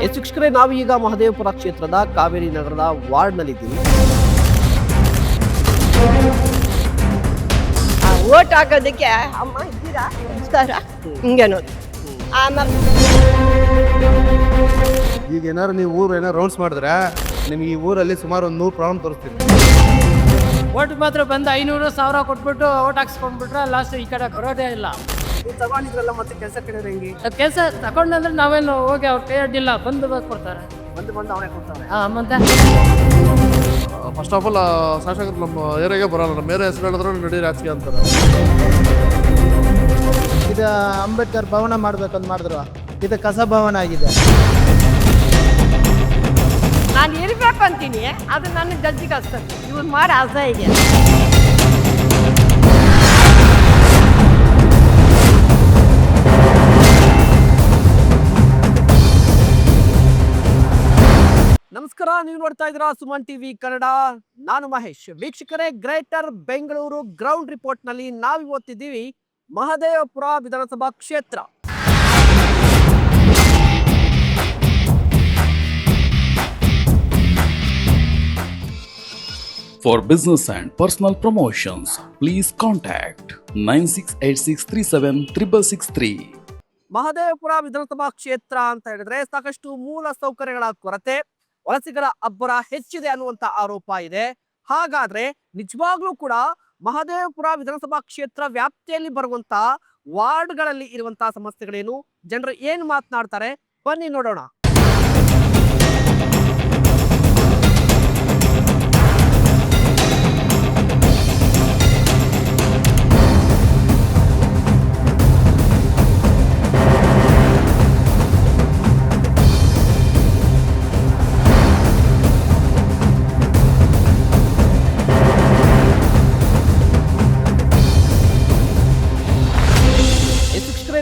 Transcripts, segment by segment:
ವೀಕ್ಷಕರೇ, ನಾವು ಈಗ ಮಹದೇವಪುರ ಕ್ಷೇತ್ರದ ಕಾವೇರಿ ನಗರದ ವಾರ್ಡ್ನಲ್ಲಿದ್ದೀವಿ. ಓಟ್ ಹಾಕೋದಕ್ಕೆ ಅಮ್ಮ ಇದ್ದೀರಾ ನಮಸ್ಕಾರ ಹಿಂಗೆ ನೋಡಿ ಆಮೇಲೆ ಈಗ ಏನಾರು ನೀವು ಊರು ಏನಾರು ರೌಂಡ್ಸ್ ಮಾಡಿದ್ರೆ ನಿಮ್ಗೆ ಈ ಊರಲ್ಲಿ ಸುಮಾರು ಒಂದು 100 ಪ್ರಾಬ್ಲಮ್ ತೋರಿಸ್ತೀನಿ. ಓಟ್ ಮಾತ್ರ ಬಂದು 500,000 ಕೊಟ್ಬಿಟ್ಟು ಓಟ್ ಹಾಕ್ಸ್ಕೊಂಡ್ಬಿಟ್ರೆ ಲಾಸ್ಟ್ ಈ ಕಡೆ ಬರೋದೇ ಇಲ್ಲ. ತಗೊಂಡಿದ್ರಲ್ಲ, ಮತ್ತೆ ಕೆಲಸ ಕಡೆ ಹೆಂಗೆ? ಕೆಲಸ ತಗೊಂಡ್ರೆ ನಾವೇನು ಹೋಗಿ ಅವ್ರು ಕೈ ಅಡ್ಡಿಲ್ಲ, ಬಂದು ಕೊಡ್ತಾರೆ. ಬಂದು ಅವನೇ ಕೊಡ್ತಾರೆ. ಮತ್ತೆ ಫಸ್ಟ್ ಆಫ್ ಆಲ್ ಶಾಸಕರು ನಮ್ಮ ಏರಿಯಾಗೆ ಬರಲ್ಲ. ನಮ್ಮ ಏರಿಯಾ ಹೆಸರು ಹೇಳಿದ್ರು ನಡಿ ರಾಜಕೀಯ ಅಂತಾರೆ. ಇದು ಅಂಬೇಡ್ಕರ್ ಭವನ ಮಾಡ್ಬೇಕಂತ ಮಾಡಿದ್ರು, ಇದು ಕಸ ಭವನ ಆಗಿದೆ. ನಾನು ಇರ್ಬೇಕು ಅಂತೀನಿ, ಅದು ನನ್ನ ಜಡ್ಜಿಗೆ ಅಷ್ಟೇ. ಇವ್ರು ಮಾಡಿ ಅಸಹ್ಯ. ನಮಸ್ಕಾರ, ನೀವು ನೋಡ್ತಾ ಇದ್ದೀರಾ ಸುಮನ್ ಟಿವಿ ಕನ್ನಡ. ನಾನು ಮಹೇಶ್. ವೀಕ್ಷಕರೇ, ಗ್ರೇಟರ್ ಬೆಂಗಳೂರು ಗ್ರೌಂಡ್ ರಿಪೋರ್ಟ್ ನಲ್ಲಿ ನಾವಿವತ್ತಿದ್ದೀವಿ ಮಹದೇವಪುರ ವಿಧಾನಸಭಾ ಕ್ಷೇತ್ರ. For business and personal promotions, please contact 9686376663. Mahadevapura ವಿಧಾನಸಭಾ ಕ್ಷೇತ್ರ ಅಂತ ಹೇಳಿದ್ರೆ ಸಾಕಷ್ಟು ಮೂಲ ಸೌಕರ್ಯಗಳ ಕೊರತೆ, ವಲಸಿಗರ ಅಬ್ಬರ ಹೆಚ್ಚಿದೆ ಅನ್ನುವಂತ ಆರೋಪ ಇದೆ. ಹಾಗಾದ್ರೆ ನಿಜವಾಗ್ಲೂ ಕೂಡ ಮಹದೇವಪುರ ವಿಧಾನಸಭಾ ಕ್ಷೇತ್ರ ವ್ಯಾಪ್ತಿಯಲ್ಲಿ ಬರುವಂತ ವಾರ್ಡ್ಗಳಲ್ಲಿ ಇರುವಂತಹ ಸಮಸ್ಯೆಗಳೇನು, ಜನರು ಏನು ಮಾತನಾಡ್ತಾರೆ, ಬನ್ನಿ ನೋಡೋಣ.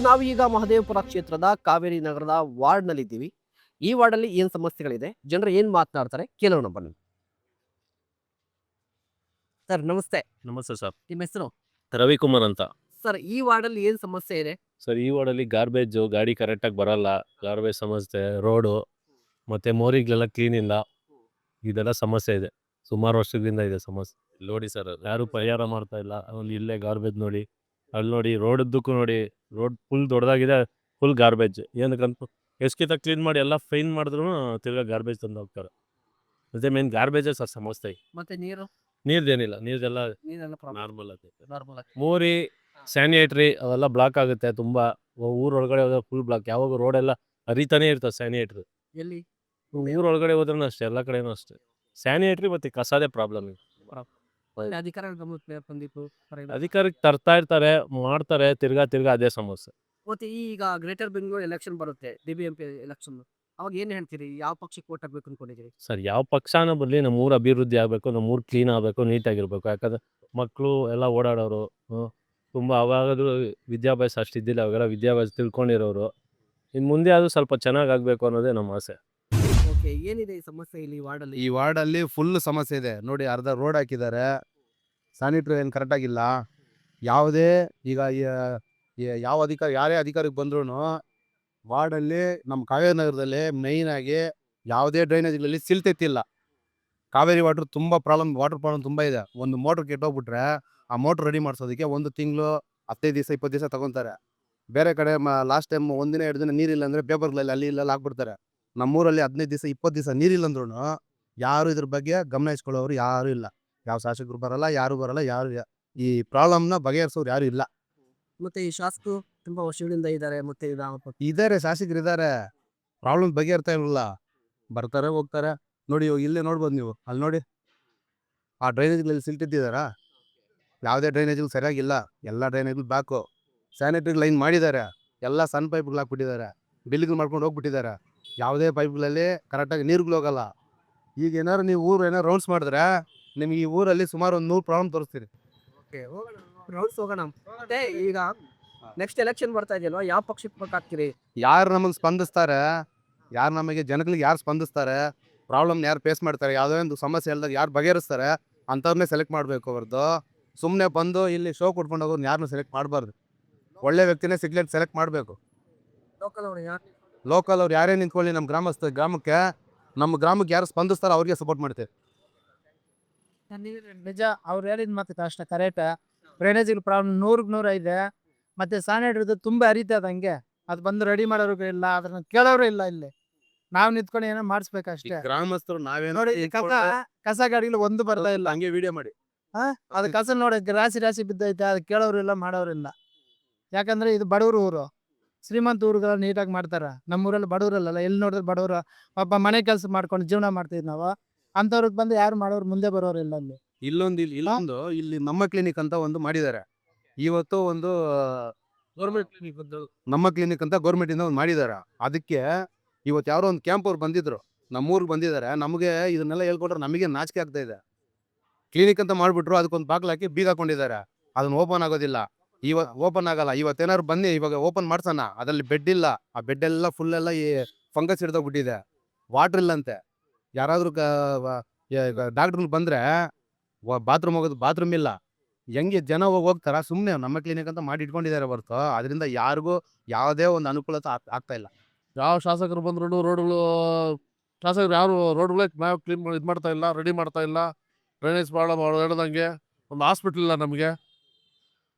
ನಾವು ಈಗ ಮಹದೇವಪುರ ಕ್ಷೇತ್ರದ ಕಾವೇರಿ ನಗರದ ವಾರ್ಡ್ ನಲ್ಲಿ ಇದ್ದೀವಿ. ಈ ವಾರ್ಡ್ ಅಲ್ಲಿ ಏನ್ ಸಮಸ್ಯೆಗಳಿದೆ, ಜನರು ಏನ್ ಮಾತನಾಡ್ತಾರೆ ಕೇಳೋಣ ಬನ್ನಿ. ಸರ್ ನಮಸ್ತೆ. ನಮಸ್ತೆ ಸರ್, ನಿಮ್ಮ ಹೆಸರು? ರವಿಕುಮಾರ್ ಅಂತ. ಸರ್, ಈ ವಾರ್ಡ್ ಅಲ್ಲಿ ಏನ್ ಸಮಸ್ಯೆ ಇದೆ? ಸರ್, ಈ ವಾರ್ಡಲ್ಲಿ ಗಾರ್ಬೇಜ್ ಗಾಡಿ ಕರೆಕ್ಟಾಗಿ ಬರಲ್ಲ, ಗಾರ್ಬೇಜ್ ಸಮಸ್ಯೆ, ರೋಡು ಮತ್ತೆ ಮೋರಿಗಳೆಲ್ಲ ಕ್ಲೀನ್ ಇಲ್ಲ, ಇದೆಲ್ಲ ಸಮಸ್ಯೆ ಇದೆ. ಸುಮಾರು ವರ್ಷದಿಂದ ಇದೆ ಸಮಸ್ಯೆ. ನೋಡಿ ಸರ್, ಯಾರು ಪರಿಹಾರ ಮಾಡ್ತಾ ಇಲ್ಲ. ಅಲ್ಲಿ ಇಲ್ಲೇ ಗಾರ್ಬೇಜ್ ನೋಡಿ, ಅಲ್ಲಿ ನೋಡಿ, ರೋಡದ್ದಕ್ಕೂ ನೋಡಿ, ರೋಡ್ ಫುಲ್ ದೊಡ್ಡದಾಗಿದೆ, ಫುಲ್ ಗಾರ್ಬೇಜ್. ಏನಕ್ಕಂತ ಎಷ್ಟಿತ ಕ್ಲೀನ್ ಮಾಡಿ ಎಲ್ಲ ಫೈನ್ ಮಾಡಿದ್ರು ತಿರ್ಗಾ ಗಾರ್ಬೇಜ್ ತಂದು ಹೋಗ್ತಾರೆ. ಅದೇ ಮೇನ್ ಗಾರ್ಬೇಜೇ ಸರ್ ಸಮಸ್ಯೆ. ಮತ್ತೆ ನೀರ್ದೇನಿಲ್ಲ, ನೀರ್ದೆಲ್ಲ ನಾರ್ಮಲ್ ಆಗುತ್ತೆ. ನಾರ್ಮಲ್ ಆಗಿ ಮೋರಿ, ಸ್ಯಾನಿಟರಿ ಅವೆಲ್ಲ ಬ್ಲಾಕ್ ಆಗುತ್ತೆ ತುಂಬಾ. ಊರೊಳಗಡೆ ಹೋದ್ರೆ ಫುಲ್ ಬ್ಲಾಕ್. ಯಾವಾಗ ರೋಡೆಲ್ಲ ಹರಿತಾನೆ ಇರ್ತದೆ ಸ್ಯಾನಿಟರಿ. ಎಲ್ಲಿ ಊರೊಳಗಡೆ ಹೋದ್ರೂ ಅಷ್ಟೇ, ಎಲ್ಲ ಕಡೆನೂ ಅಷ್ಟೇ. ಸ್ಯಾನಿಟರಿ ಮತ್ತೆ ಕಸದೇ ಪ್ರಾಬ್ಲಮ್. ಅಧಿಕಾರಿಗಳ ಗಮನಕ್ಕೆ ಬಂದಿತ್ತು. ಅಧಿಕಾರಕ್ಕೆ ತರ್ತಾ ಇರ್ತಾರೆ, ಮಾಡ್ತಾರೆ, ತಿರ್ಗಾ ಅದೇ ಸಮಸ್ಯೆ. ಮತ್ತೆ ಈಗ ಗ್ರೇಟರ್ ಬೆಂಗಳೂರು ಎಲೆಕ್ಷನ್ ಬರುತ್ತೆ, DBMP ಎಲೆಕ್ಷನ್. ಅವಾಗ ಏನ್ ಹೇಳ್ತೀರಿ? ಯಾವ ಪಕ್ಷಕ್ಕೆ ವೋಟ್ ಹಾಕ್ಬೇಕು ಅನ್ಕೊಂಡಿದ್ದೀರಿ? ಸರ್, ಯಾವ ಪಕ್ಷಾನ ಬರಲಿ, ನಮ್ಮ ಊರು ಅಭಿವೃದ್ಧಿ ಆಗಬೇಕು, ನಮ್ಮ ಊರು ಕ್ಲೀನ್ ಆಗಬೇಕು, ನೀಟಾಗಿರ್ಬೇಕು. ಯಾಕಂದ್ರೆ ಮಕ್ಕಳು ಎಲ್ಲ ಓಡಾಡೋರು, ತುಂಬ ಅವಾಗದು ವಿದ್ಯಾಭ್ಯಾಸ ಅಷ್ಟಿದ್ದಿಲ್ಲ, ಅವಾಗೆಲ್ಲ ವಿದ್ಯಾಭ್ಯಾಸ ತಿಳ್ಕೊಂಡಿರೋರು. ಇನ್ನು ಮುಂದೆ ಅದು ಸ್ವಲ್ಪ ಚೆನ್ನಾಗಾಗಬೇಕು ಅನ್ನೋದೇ ನಮ್ಮ ಆಸೆ. ಓಕೆ, ಏನಿದೆ ಈ ಸಮಸ್ಯೆ ಇಲ್ಲಿ ವಾರ್ಡ್ ಅಲ್ಲಿ? ಈ ವಾರ್ಡಲ್ಲಿ ಫುಲ್ ಸಮಸ್ಯೆ ಇದೆ. ನೋಡಿ, ಅರ್ಧ ರೋಡ್ ಹಾಕಿದ್ದಾರೆ, ಸ್ಯಾನಿಟ್ರಿ ಏನು ಕರೆಕ್ಟಾಗಿಲ್ಲ. ಯಾವುದೇ ಈಗ ಯಾವ ಯಾರೇ ಅಧಿಕಾರಿಗೆ ಬಂದ್ರೂ ವಾರ್ಡಲ್ಲಿ ನಮ್ಮ ಕಾವೇರಿ ನಗರದಲ್ಲಿ ಮೇಯ್ನಾಗಿ ಯಾವುದೇ ಡ್ರೈನೇಜ್ಗಳಲ್ಲಿ ಸಿಲ್ತೆತ್ತಿಲ್ಲ. ಕಾವೇರಿ ವಾಟರ್ ತುಂಬ ವಾಟರ್ ಪ್ರಾಬ್ಲಮ್ ತುಂಬ ಇದೆ. ಒಂದು ಮೋಟ್ರ್ ಕೆಟ್ಟೋಗ್ಬಿಟ್ರೆ ಆ ಮೋಟ್ರ್ ರೆಡಿ ಮಾಡಿಸೋದಕ್ಕೆ 1 ತಿಂಗಳು, 15 ದಿವಸ, 20 ದಿವಸ ತಗೊತಾರೆ. ಬೇರೆ ಕಡೆ ಲಾಸ್ಟ್ ಟೈಮ್ 1 ದಿನ 2 ದಿನ ನೀರಿಲ್ಲ ಅಂದರೆ ಪೇಪರ್ಗಳಲ್ಲಿ ಅಲ್ಲಿ ಇಲ್ಲೆಲ್ಲ ಹಾಕ್ಬಿಡ್ತಾರೆ. ನಮ್ಮೂರಲ್ಲಿ 15 ದಿವಸ, 20 ದಿವಸ ನೀರಿಲ್ಲ ಅಂದ್ರೂ ಯಾರು ಇದ್ರ ಬಗ್ಗೆ ಗಮನಿಸ್ಕೊಳ್ಳೋರು ಯಾರು ಇಲ್ಲ. ಯಾವ ಶಾಸಕರು ಬರಲ್ಲ, ಯಾರು ಬರಲ್ಲ, ಯಾರು ಈ ಪ್ರಾಬ್ಲಮ್ನ ಬಗೆಹರಿಸೋರು ಯಾರು ಇಲ್ಲ. ಮತ್ತೆ ಈ ಶಾಸಕರು ತುಂಬಾ ವರ್ಷಗಳಿಂದ ಇದ್ದಾರೆ, ಮತ್ತೆ ಇದಾರೆ, ಶಾಸಕರು ಇದ್ದಾರೆ, ಪ್ರಾಬ್ಲಮ್ ಬಗೆಹರ್ತಾ ಇರಲಿಲ್ಲ. ಬರ್ತಾರೆ, ಹೋಗ್ತಾರೆ. ನೋಡಿ, ಇಲ್ಲೇ ನೋಡ್ಬೋದು ನೀವು, ಅಲ್ಲಿ ನೋಡಿ, ಆ ಡ್ರೈನೇಜ್ಗಳಲ್ಲಿ ಸಿಲ್ಟಿದ್ದಾರಾ? ಯಾವುದೇ ಡ್ರೈನೇಜ್ಗಳು ಸರಿಯಾಗಿಲ್ಲ, ಎಲ್ಲ ಡ್ರೈನೇಜ್ಗಳು ಬ್ಯಾಕು. ಸ್ಯಾನಿಟರಿ ಲೈನ್ ಮಾಡಿದ್ದಾರೆ, ಎಲ್ಲ ಸಣ್ಣ ಪೈಪ್ಗಳು ಹಾಕ್ಬಿಟ್ಟಿದ್ದಾರೆ, ಬಿಲ್ಗಳು ಮಾಡ್ಕೊಂಡು ಹೋಗ್ಬಿಟ್ಟಿದ್ದಾರೆ. ಯಾವುದೇ ಪೈಪ್ಗಳಲ್ಲಿ ಕರೆಕ್ಟಾಗಿ ನೀರುಗಳು ಹೋಗಲ್ಲ. ಈಗ ಏನಾರು ನೀವು ಊರು ಏನಾರು ರೌಂಡ್ಸ್ ಮಾಡಿದ್ರೆ ನಿಮ್ಗೆ ಈ ಊರಲ್ಲಿ ಸುಮಾರು ಒಂದು 100 ಪ್ರಾಬ್ಲಮ್ ತೋರಿಸ್ತೀರಿ. ರೌಂಡ್ಸ್ ಹೋಗೋಣ. ಮತ್ತೆ ಈಗ ನೆಕ್ಸ್ಟ್ ಎಲೆಕ್ಷನ್ ಬರ್ತಾ ಇದೆಯಲ್ವಾ, ಯಾವ ಪಕ್ಷಕ್ಕೆ ವೋಟ್ ಹಾಕ್ತೀರಿ? ಯಾರು ನಮಗೆ ಸ್ಪಂದಿಸ್ತಾರೆ, ಯಾರು ನಮಗೆ ಜನಗಳಿಗೆ ಯಾರು ಸ್ಪಂದಿಸ್ತಾರೆ, ಪ್ರಾಬ್ಲಮ್ ಯಾರು ಫೇಸ್ ಮಾಡ್ತಾರೆ, ಯಾವುದೋ ಒಂದು ಸಮಸ್ಯೆ ಹೇಳಿದಾಗ ಯಾರು ಬಗೆಹರಿಸ್ತಾರೆ ಅಂಥವ್ರನ್ನೇ ಸೆಲೆಕ್ಟ್ ಮಾಡಬೇಕು ಹೊರತು ಸುಮ್ಮನೆ ಬಂದು ಇಲ್ಲಿ ಶೋ ಕೊಟ್ಕೊಂಡು ಹೋಗೋರು ಯಾರನ್ನೂ ಸೆಲೆಕ್ಟ್ ಮಾಡಬಾರ್ದು. ಒಳ್ಳೆ ವ್ಯಕ್ತಿನೇ ಸೆಲೆಕ್ಟ್ ಮಾಡಬೇಕು. ಲೋಕಲ್ ಲೋಕಲ್ ಅವ್ರು ಯಾರೇ ನಿಂತ್ಕೊಳ್ಳಿ ನಮ್ಮ ಗ್ರಾಮಕ್ಕೆ ಯಾರು ಸ್ಪಂದಿಸ್ತಾರೋ ಅವ್ರಿಗೆ ಸಪೋರ್ಟ್ ಮಾಡ್ತೀವಿ. ನಿಜ ಅವ್ರು ಹೇಳಿದ ಮಾತು ಅಷ್ಟೇ ಕರೆಕ್ಟ್. ಡ್ರೈನೇಜ್ ಪ್ರಾಬ್ಲಮ್ 100% ಇದೆ. ಮತ್ತೆ ಸ್ಯಾನಿಟೈಸರ್ ತುಂಬಾ ಹರಿತದ ಹಂಗೆ. ಅದು ಬಂದು ರೆಡಿ ಮಾಡೋರು ಇಲ್ಲ, ಅದನ್ನ ಕೇಳೋರು ಇಲ್ಲ. ಇಲ್ಲಿ ನಾವು ನಿಂತ್ಕೊಂಡು ಏನೋ ಮಾಡಿಸ್ಬೇಕಷ್ಟೇ. ಗ್ರಾಮಸ್ಥರು ನಾವೇನೋ ನೋಡಿ ಕಸ ಗಾಡಿಗಳು ಒಂದು ಬರ್ತಾ ಇಲ್ಲ. ಹಂಗೆ ವಿಡಿಯೋ ಮಾಡಿ ಅದು ಕಸ ನೋಡಿ ರಾಶಿ ಬಿದ್ದೈತೆ, ಅದು ಕೇಳೋರು ಇಲ್ಲ, ಮಾಡೋರು ಇಲ್ಲ. ಯಾಕಂದ್ರೆ ಇದು ಬಡವ್ರ ಊರು. ಶ್ರೀಮಂತ ಊರುಗಳ ನೀಟಾಗಿ ಮಾಡ್ತಾರ. ನಮ್ಮೂರಲ್ಲಿ ಬಡವ್ರಲ್ಲ, ಎಲ್ಲಿ ನೋಡಿದ್ರೆ ಬಡವ್ರ ಪಾಪ ಮನೆ ಕೆಲಸ ಮಾಡ್ಕೊಂಡು ಜೀವನ ಮಾಡ್ತಿದ್ವಿ ನಾವು. ಅಂಥವ್ರಿಗೆ ಬಂದು ಯಾರು ಮಾಡೋರು ಮುಂದೆ ಬರೋರು ಇಲ್ಲ. ಅಲ್ಲಿ ಇಲ್ಲಿ ನಮ್ಮ ಕ್ಲಿನಿಕ್ ಅಂತ ಒಂದು ಮಾಡಿದ್ದಾರೆ. ಇವತ್ತು ಒಂದು ಗೌರ್ಮೆಂಟ್ ಕ್ಲಿನಿಕ್ ನಮ್ಮ ಕ್ಲಿನಿಕ್ ಅಂತ ಗೌರ್ಮೆಂಟ್ ಇಂದ ಒಂದು ಮಾಡಿದ್ದಾರೆ. ಅದಕ್ಕೆ ಇವತ್ತು ಯಾರೋ ಒಂದು ಕ್ಯಾಂಪ್ ಅವ್ರು ಬಂದಿದ್ರು, ನಮ್ಮೂರಿಗೆ ಬಂದಿದ್ದಾರೆ. ನಮಗೆ ಇದನ್ನೆಲ್ಲ ಹೇಳ್ಕೊಟ್ರೆ ನಮಗೆ ನಾಚಿಕೆ ಆಗ್ತಾ ಇದೆ. ಕ್ಲಿನಿಕ್ ಅಂತ ಮಾಡ್ಬಿಟ್ರು, ಅದಕ್ಕೊಂದು ಬಾಗ್ಲು ಹಾಕಿ ಬೀಗ ಹಾಕೊಂಡಿದ್ದಾರೆ. ಅದನ್ನ ಓಪನ್ ಆಗೋದಿಲ್ಲ, ಓಪನ್ ಆಗಲ್ಲ. ಇವತ್ತೇನಾದ್ರು ಬನ್ನಿ, ಇವಾಗ ಓಪನ್ ಮಾಡ್ಸೋಣ. ಅದ್ರಲ್ಲಿ ಬೆಡ್ ಇಲ್ಲ, ಆ ಬೆಡ್ ಎಲ್ಲ ಫುಲ್ ಎಲ್ಲ ಈ ಫಂಗಸ್ ಹಿಡ್ದೋಗ್ಬಿಟ್ಟಿದೆ. ವಾಟರ್ ಇಲ್ಲಂತೆ. ಯಾರಾದ್ರೂ ಡಾಕ್ಟ್ರ್ ಬಂದ್ರೆ ಬಾತ್ರೂಮ್ ಹೋಗೋದು, ಬಾತ್ರೂಮ್ ಇಲ್ಲ. ಹೆಂಗೆ ಜನ ಹೋಗ್ತಾರ? ಸುಮ್ಮನೆ ನಮ್ಮ ಕ್ಲಿನಿಕ್ ಅಂತ ಮಾಡಿ ಇಟ್ಕೊಂಡಿದ್ದಾರೆ ಹೊರತು ಅದರಿಂದ ಯಾರಿಗೂ ಯಾವುದೇ ಒಂದು ಅನುಕೂಲತೆ ಆಗ್ತಾ ಇಲ್ಲ. ಯಾವ ಶಾಸಕರು ಬಂದ್ರು ರೋಡ್ಗಳು, ಶಾಸಕರು ಯಾರು ರೋಡ್ಗಳೇ ಕ್ಲೀನ್ ಮಾಡಿ ಇದು ಮಾಡ್ತಾ ಇಲ್ಲ, ರೆಡಿ ಮಾಡ್ತಾ ಇಲ್ಲ. ಡ್ರೈನೇಜ್ ಪ್ರಾಬ್ಲಮ್ ಹೇಳ್ದಂಗೆ ಒಂದು ಹಾಸ್ಪಿಟ್ಲ್ ಇಲ್ಲ ನಮಗೆ.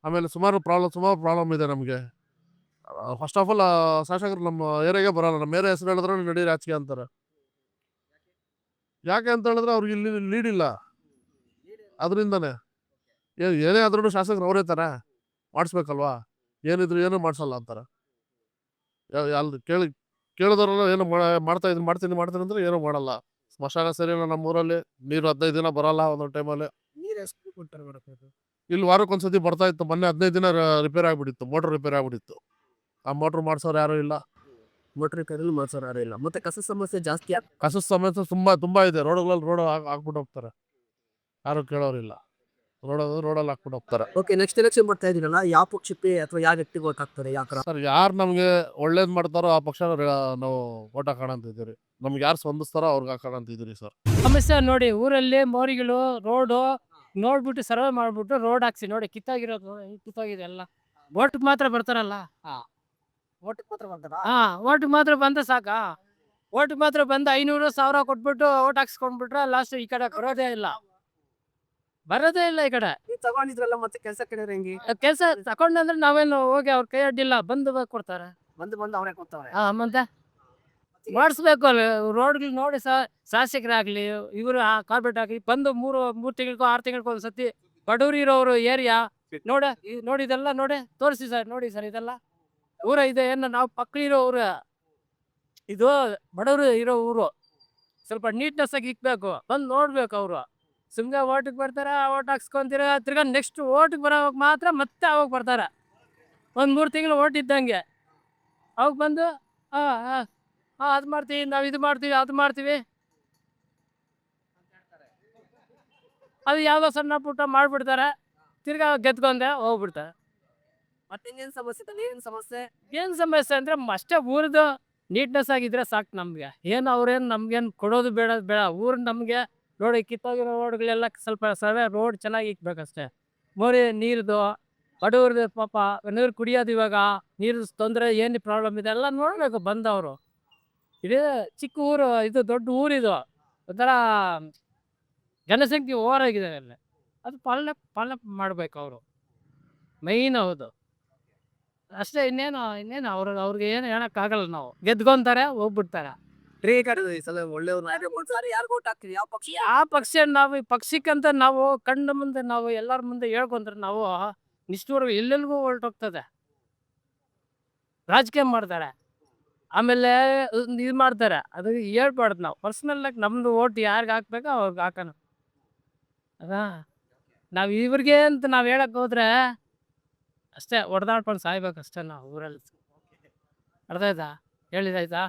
ಆಮೇಲೆ ಸುಮಾರು ಪ್ರಾಬ್ಲಮ್ ಇದೆ ನಮಗೆ. ಫಸ್ಟ್ ಆಫ್ ಆಲ್ ಶಾಸಕರು ನಮ್ಮ ಏರಿಯಾಗೆ ಬರೋಲ್ಲ. ನಮ್ಮ ಏರಿಯಾ ಹೆಸರು ಹೇಳಿದ್ರೆ ನಡಿ ರಾಜಕೀಯ ಅಂತಾರೆ. ಯಾಕೆ ಅಂತ ಹೇಳಿದ್ರೆ ಅವ್ರಿಗೆ ಇಲ್ಲಿ ಲೀಡ್ ಇಲ್ಲ, ಅದರಿಂದನೇ. ಏನೇ ಆದ್ರೂ ಶಾಸಕರು ಅವರೇ ತರ ಮಾಡಿಸ್ಬೇಕಲ್ವಾ? ಏನಿದ್ರು ಏನೂ ಮಾಡಿಸಲ್ಲ ಅಂತಾರೆ. ಅಲ್ಲಿ ಕೇಳಿದವರೆಲ್ಲ ಏನು ಮಾಡ್ತೀನಿ ಅಂದ್ರೆ ಏನೂ ಮಾಡಲ್ಲ. ಸ್ಮಶಾನ ಸರಿಯಿಲ್ಲ ನಮ್ಮೂರಲ್ಲಿ. ನೀರು 15 ದಿನ ಬರಲ್ಲ ಒಂದೊಂದು ಟೈಮಲ್ಲಿ. ಇಲ್ಲಿ ವಾರಕ್ಕೊಂದ್ಸತಿ ಬರ್ತಾ ಇತ್ತು. ಮೊನ್ನೆ 15 ದಿನ ರಿಪೇರ್ ಆಗ್ಬಿಟ್ಟಿತ್ತು, ಮೋಟ್ರ್ ರಿಪೇರ್ ಆಗ್ಬಿಟ್ಟಿತ್ತು. ಆ ಮೋಟ್ರ್ ಮಾಡ್ಸೋರು ಯಾರು ಇಲ್ಲ. ಮೋಟರ್ ರಿಪೇರಿ ಮಾಡ್ಸೋರು ಯಾರು ಇಲ್ಲ. ಮತ್ತೆ ಕಸ ಸಮಸ್ಯೆ ಜಾಸ್ತಿ ಕಸದ ಸಮಸ್ಯೆ ತುಂಬಾ ಇದೆ. ರೋಡ್ಗಳಲ್ಲಿ ಹಾಕ್ಬಿಟ್ಟು ಹೋಗ್ತಾರೆ, ಯಾರು ಕೇಳೋರಿಲ್ಲ. ರೋಡಲ್ಲಿ ಹಾಕ್ಬಿಟ್ಟು ಹೋಗ್ತಾರೆ. ಓಕೆ, ನೆಕ್ಸ್ಟ್ ಎಲೆಕ್ಷನ್ ಬರ್ತಾ ಇದೀರಲ್ಲ, ಯಾವ ಪಕ್ಷಕ್ಕೆ ಅಥವಾ ಯಾವ ವ್ಯಕ್ತಿಗೆ ಓಟ್ ಹಾಕ್ತಾರೆ? ಯಾಕ್ರ ಸರ್, ಯಾರು ನಮಗೆ ಒಳ್ಳೇದ್ ಮಾಡ್ತಾರೋ ಆ ಪಕ್ಷ ನಾವು ಓಟ್ ಹಾಕೋಣ ಅಂತ ಇದ್ದೀರಿ. ನಮ್ಗೆ ಯಾರು ಸ್ಪಂದಿಸ್ತಾರೋ ಅವ್ರಿಗೆ ಹಾಕೋಣ ಅಂತ ಇದ್ದೀರಿ ಸರ್. ಸಮಸ್ಯೆ ನೋಡಿ, ಊರಲ್ಲಿ ಮೋರಿಗಳು ರೋಡು ನೋಡ್ಬಿಟ್ಟು ಸರ್ವೆ ಮಾಡ್ಬಿಟ್ಟು ರೋಡ್ ಹಾಕ್ಸಿ ನೋಡಿ. ಕಿತ್ತಾಗಿರೋದು ಕಿತ್ತಾಗಿದೆ ಎಲ್ಲ. ಓಟ್ ಮಾತ್ರ ಬರ್ತಾರಲ್ಲ. ಓಟಿಗೆ ಮಾತ್ರ ಬರ್ತಾರಾ? ಓಟ್ ಮಾತ್ರ ಬಂದ ಸಾಕ. ಓಟ್ ಮಾತ್ರ ಬಂದು 500,000 ಕೊಟ್ಬಿಟ್ಟು ಓಟ್ ಹಾಕ್ಸ್ಕೊಂಡ್ಬಿಟ್ರೆ ಲಾಸ್ಟ್ ಈ ಕಡೆ ಬರೋದೇ ಇಲ್ಲ ಈ ಕಡೆ. ನೀವು ತಗೊಂಡಿದ್ರಲ್ಲ, ಮತ್ತೆ ಕೆಲಸ ಕೇಳಿದ್ರೆ ಹೆಂಗೆ? ಕೆಲಸ ತಕೊಂಡಂದ್ರೆ ನಾವೇನು ಹೋಗಿ ಅವ್ರ ಕೈ ಅಡ್ಡಿಲ್ಲ, ಬಂದು ಕೊಡ್ತಾರೆ. ಬಂದು ಅವರೇ ಕೊಡ್ತಾವ್ರೆ. ಮತ್ತೆ ಮಾಡಿಸ್ಬೇಕು ರೋಡ್ಗಳು ನೋಡಿ. ಶಾಸಕರಾಗ್ಲಿ ಇವರು ಕಾರ್ಪೊರೇಟ್ ಆಗಲಿ ಬಂದು 3 ತಿಂಗಳಿಗೋ 6 ತಿಂಗಳಿಗೋ ಒಂದ್ಸತಿ ಬಡವ್ರು ಇರೋರು ಏರಿಯಾ ನೋಡಿ ಇದೆಲ್ಲ ನೋಡಿ ತೋರಿಸಿ ಸರ್. ನೋಡಿ ಸರ್, ಇದೆಲ್ಲ ಊರ ಇದೆ. ಏನು ನಾವು ಪಕ್ಕಲಿರೋ ಊರು ಇದು, ಬಡವರು ಇರೋ ಊರು. ಸ್ವಲ್ಪ ನೀಟ್ನೆಸ್ ಆಗಿ ಇಕ್ಬೇಕು, ಬಂದು ನೋಡ್ಬೇಕು. ಅವರು ಸುಮ್ಮನೆ ಓಟಿಗೆ ಬರ್ತಾರೆ, ಓಟ್ ಹಾಕ್ಸ್ಕೊಂತೀರ, ತಿರ್ಗಾ ನೆಕ್ಸ್ಟ್ ಓಟಿಗೆ ಬರೋವಾಗ ಮಾತ್ರ ಮತ್ತೆ ಅವಾಗ ಬರ್ತಾರೆ. 1-3 ತಿಂಗಳು ಓಟ್ ಇದ್ದಂಗೆ ಅವಾಗ ಬಂದು ಅದು ಮಾಡ್ತೀವಿ, ನಾವು ಇದು ಮಾಡ್ತೀವಿ, ಅದು ಮಾಡ್ತೀವಿ. ಅದು ಯಾವುದೋ ಸಣ್ಣ ಪುಟ್ಟ ಮಾಡಿಬಿಡ್ತಾರೆ, ತಿರ್ಗಾ ಗೆದ್ಕೊಂಡೆ ಹೋಗ್ಬಿಡ್ತಾರೆ. ಮತ್ತೆ ಇನ್ನೇನು ಸಮಸ್ಯೆ? ನೀರಿನ ಸಮಸ್ಯೆ ಏನು ಸಮಸ್ಯೆ ಅಂದರೆ ಅಷ್ಟೇ, ಊರದು ನೀಟ್ನೆಸ್ ಆಗಿದ್ರೆ ಸಾಕು ನಮಗೆ. ಏನು ಅವ್ರೇನು ನಮ್ಗೇನು ಕೊಡೋದು ಬೇಡ. ಊರು ನಮಗೆ ನೋಡಿ, ಕಿತ್ತೋಗಿರೋ ರೋಡ್ಗಳೆಲ್ಲ ಸ್ವಲ್ಪ ಸರ್ವೆ ರೋಡ್ ಚೆನ್ನಾಗಿ ಇಕ್ಬೇಕಷ್ಟೇ. ಮೋರಿ ನೀರ್ದು ಬಡವ್ರದ್ದು ಪಾಪ ನೀರು ಕುಡಿಯೋದು, ಇವಾಗ ನೀರು ತೊಂದರೆ ಏನು ಪ್ರಾಬ್ಲಮ್ ಇದೆ ಎಲ್ಲ ನೋಡಬೇಕು ಬಂದವರು. ಇದೇ ಚಿಕ್ಕ ಊರು, ಇದು ದೊಡ್ಡ ಊರಿದು. ಒಂಥರ ಜನಸಂಖ್ಯೆ ಓವರ್ ಆಗಿದೆ ಅಲ್ಲಿ. ಅದು ಪಾಲನೆ ಮಾಡಬೇಕು ಅವರು, ಮೈನ್. ಹೌದು, ಅಷ್ಟೇ. ಇನ್ನೇನು ಅವ್ರಿಗೆ ಏನು ಹೇಳೋಕ್ಕಾಗಲ್ಲ. ನಾವು ಗೆದ್ಕೊಂತಾರೆ, ಹೋಗ್ಬಿಡ್ತಾರೆ. ಒಳ್ಳೆಯವ್ರು ಯಾರು ಓಟ್ ಹಾಕ್ತೀವಿ? ಯಾವ ಪಕ್ಷ? ಆ ಪಕ್ಷ ನಾವು ಪಕ್ಷಕ್ಕಂತ ನಾವು ಕಣ್ಣ ಮುಂದೆ ನಾವು ಎಲ್ಲರ ಮುಂದೆ ಹೇಳ್ಕೊಂಡ್ರೆ ನಾವು ನಿಷ್ಠೂರ ಎಲ್ಲೆಲ್ಗೂ ಹೊರಟೋಗ್ತದೆ. ರಾಜಕೀಯ ಮಾಡ್ತಾರೆ, ಆಮೇಲೆ ಇದು ಮಾಡ್ತಾರೆ. ಅದು ಹೇಳ್ಬಾರ್ದು. ನಾವು ಪರ್ಸ್ನಲ್ಲಾಗಿ ನಮ್ದು ಓಟ್ ಯಾರಿಗೆ ಹಾಕ್ಬೇಕೋ ಅವ್ರಿಗೆ ಹಾಕೋಣ. ಅದಾ ನಾವು ಇವ್ರಿಗೆ ಅಂತ ನಾವು ಹೇಳಕ್ ಹೋದ್ರೆ ಅಷ್ಟೇ ಹೊಡೆದಾಡ್ಕೊಂಡು ಸಾಯ್ಬೇಕಷ್ಟೇ ನಾವು ಊರಲ್ಲಿ. ಅರ್ಥ ಆಯ್ತಾ? ಹೇಳಿದಾಯ್ತಾ?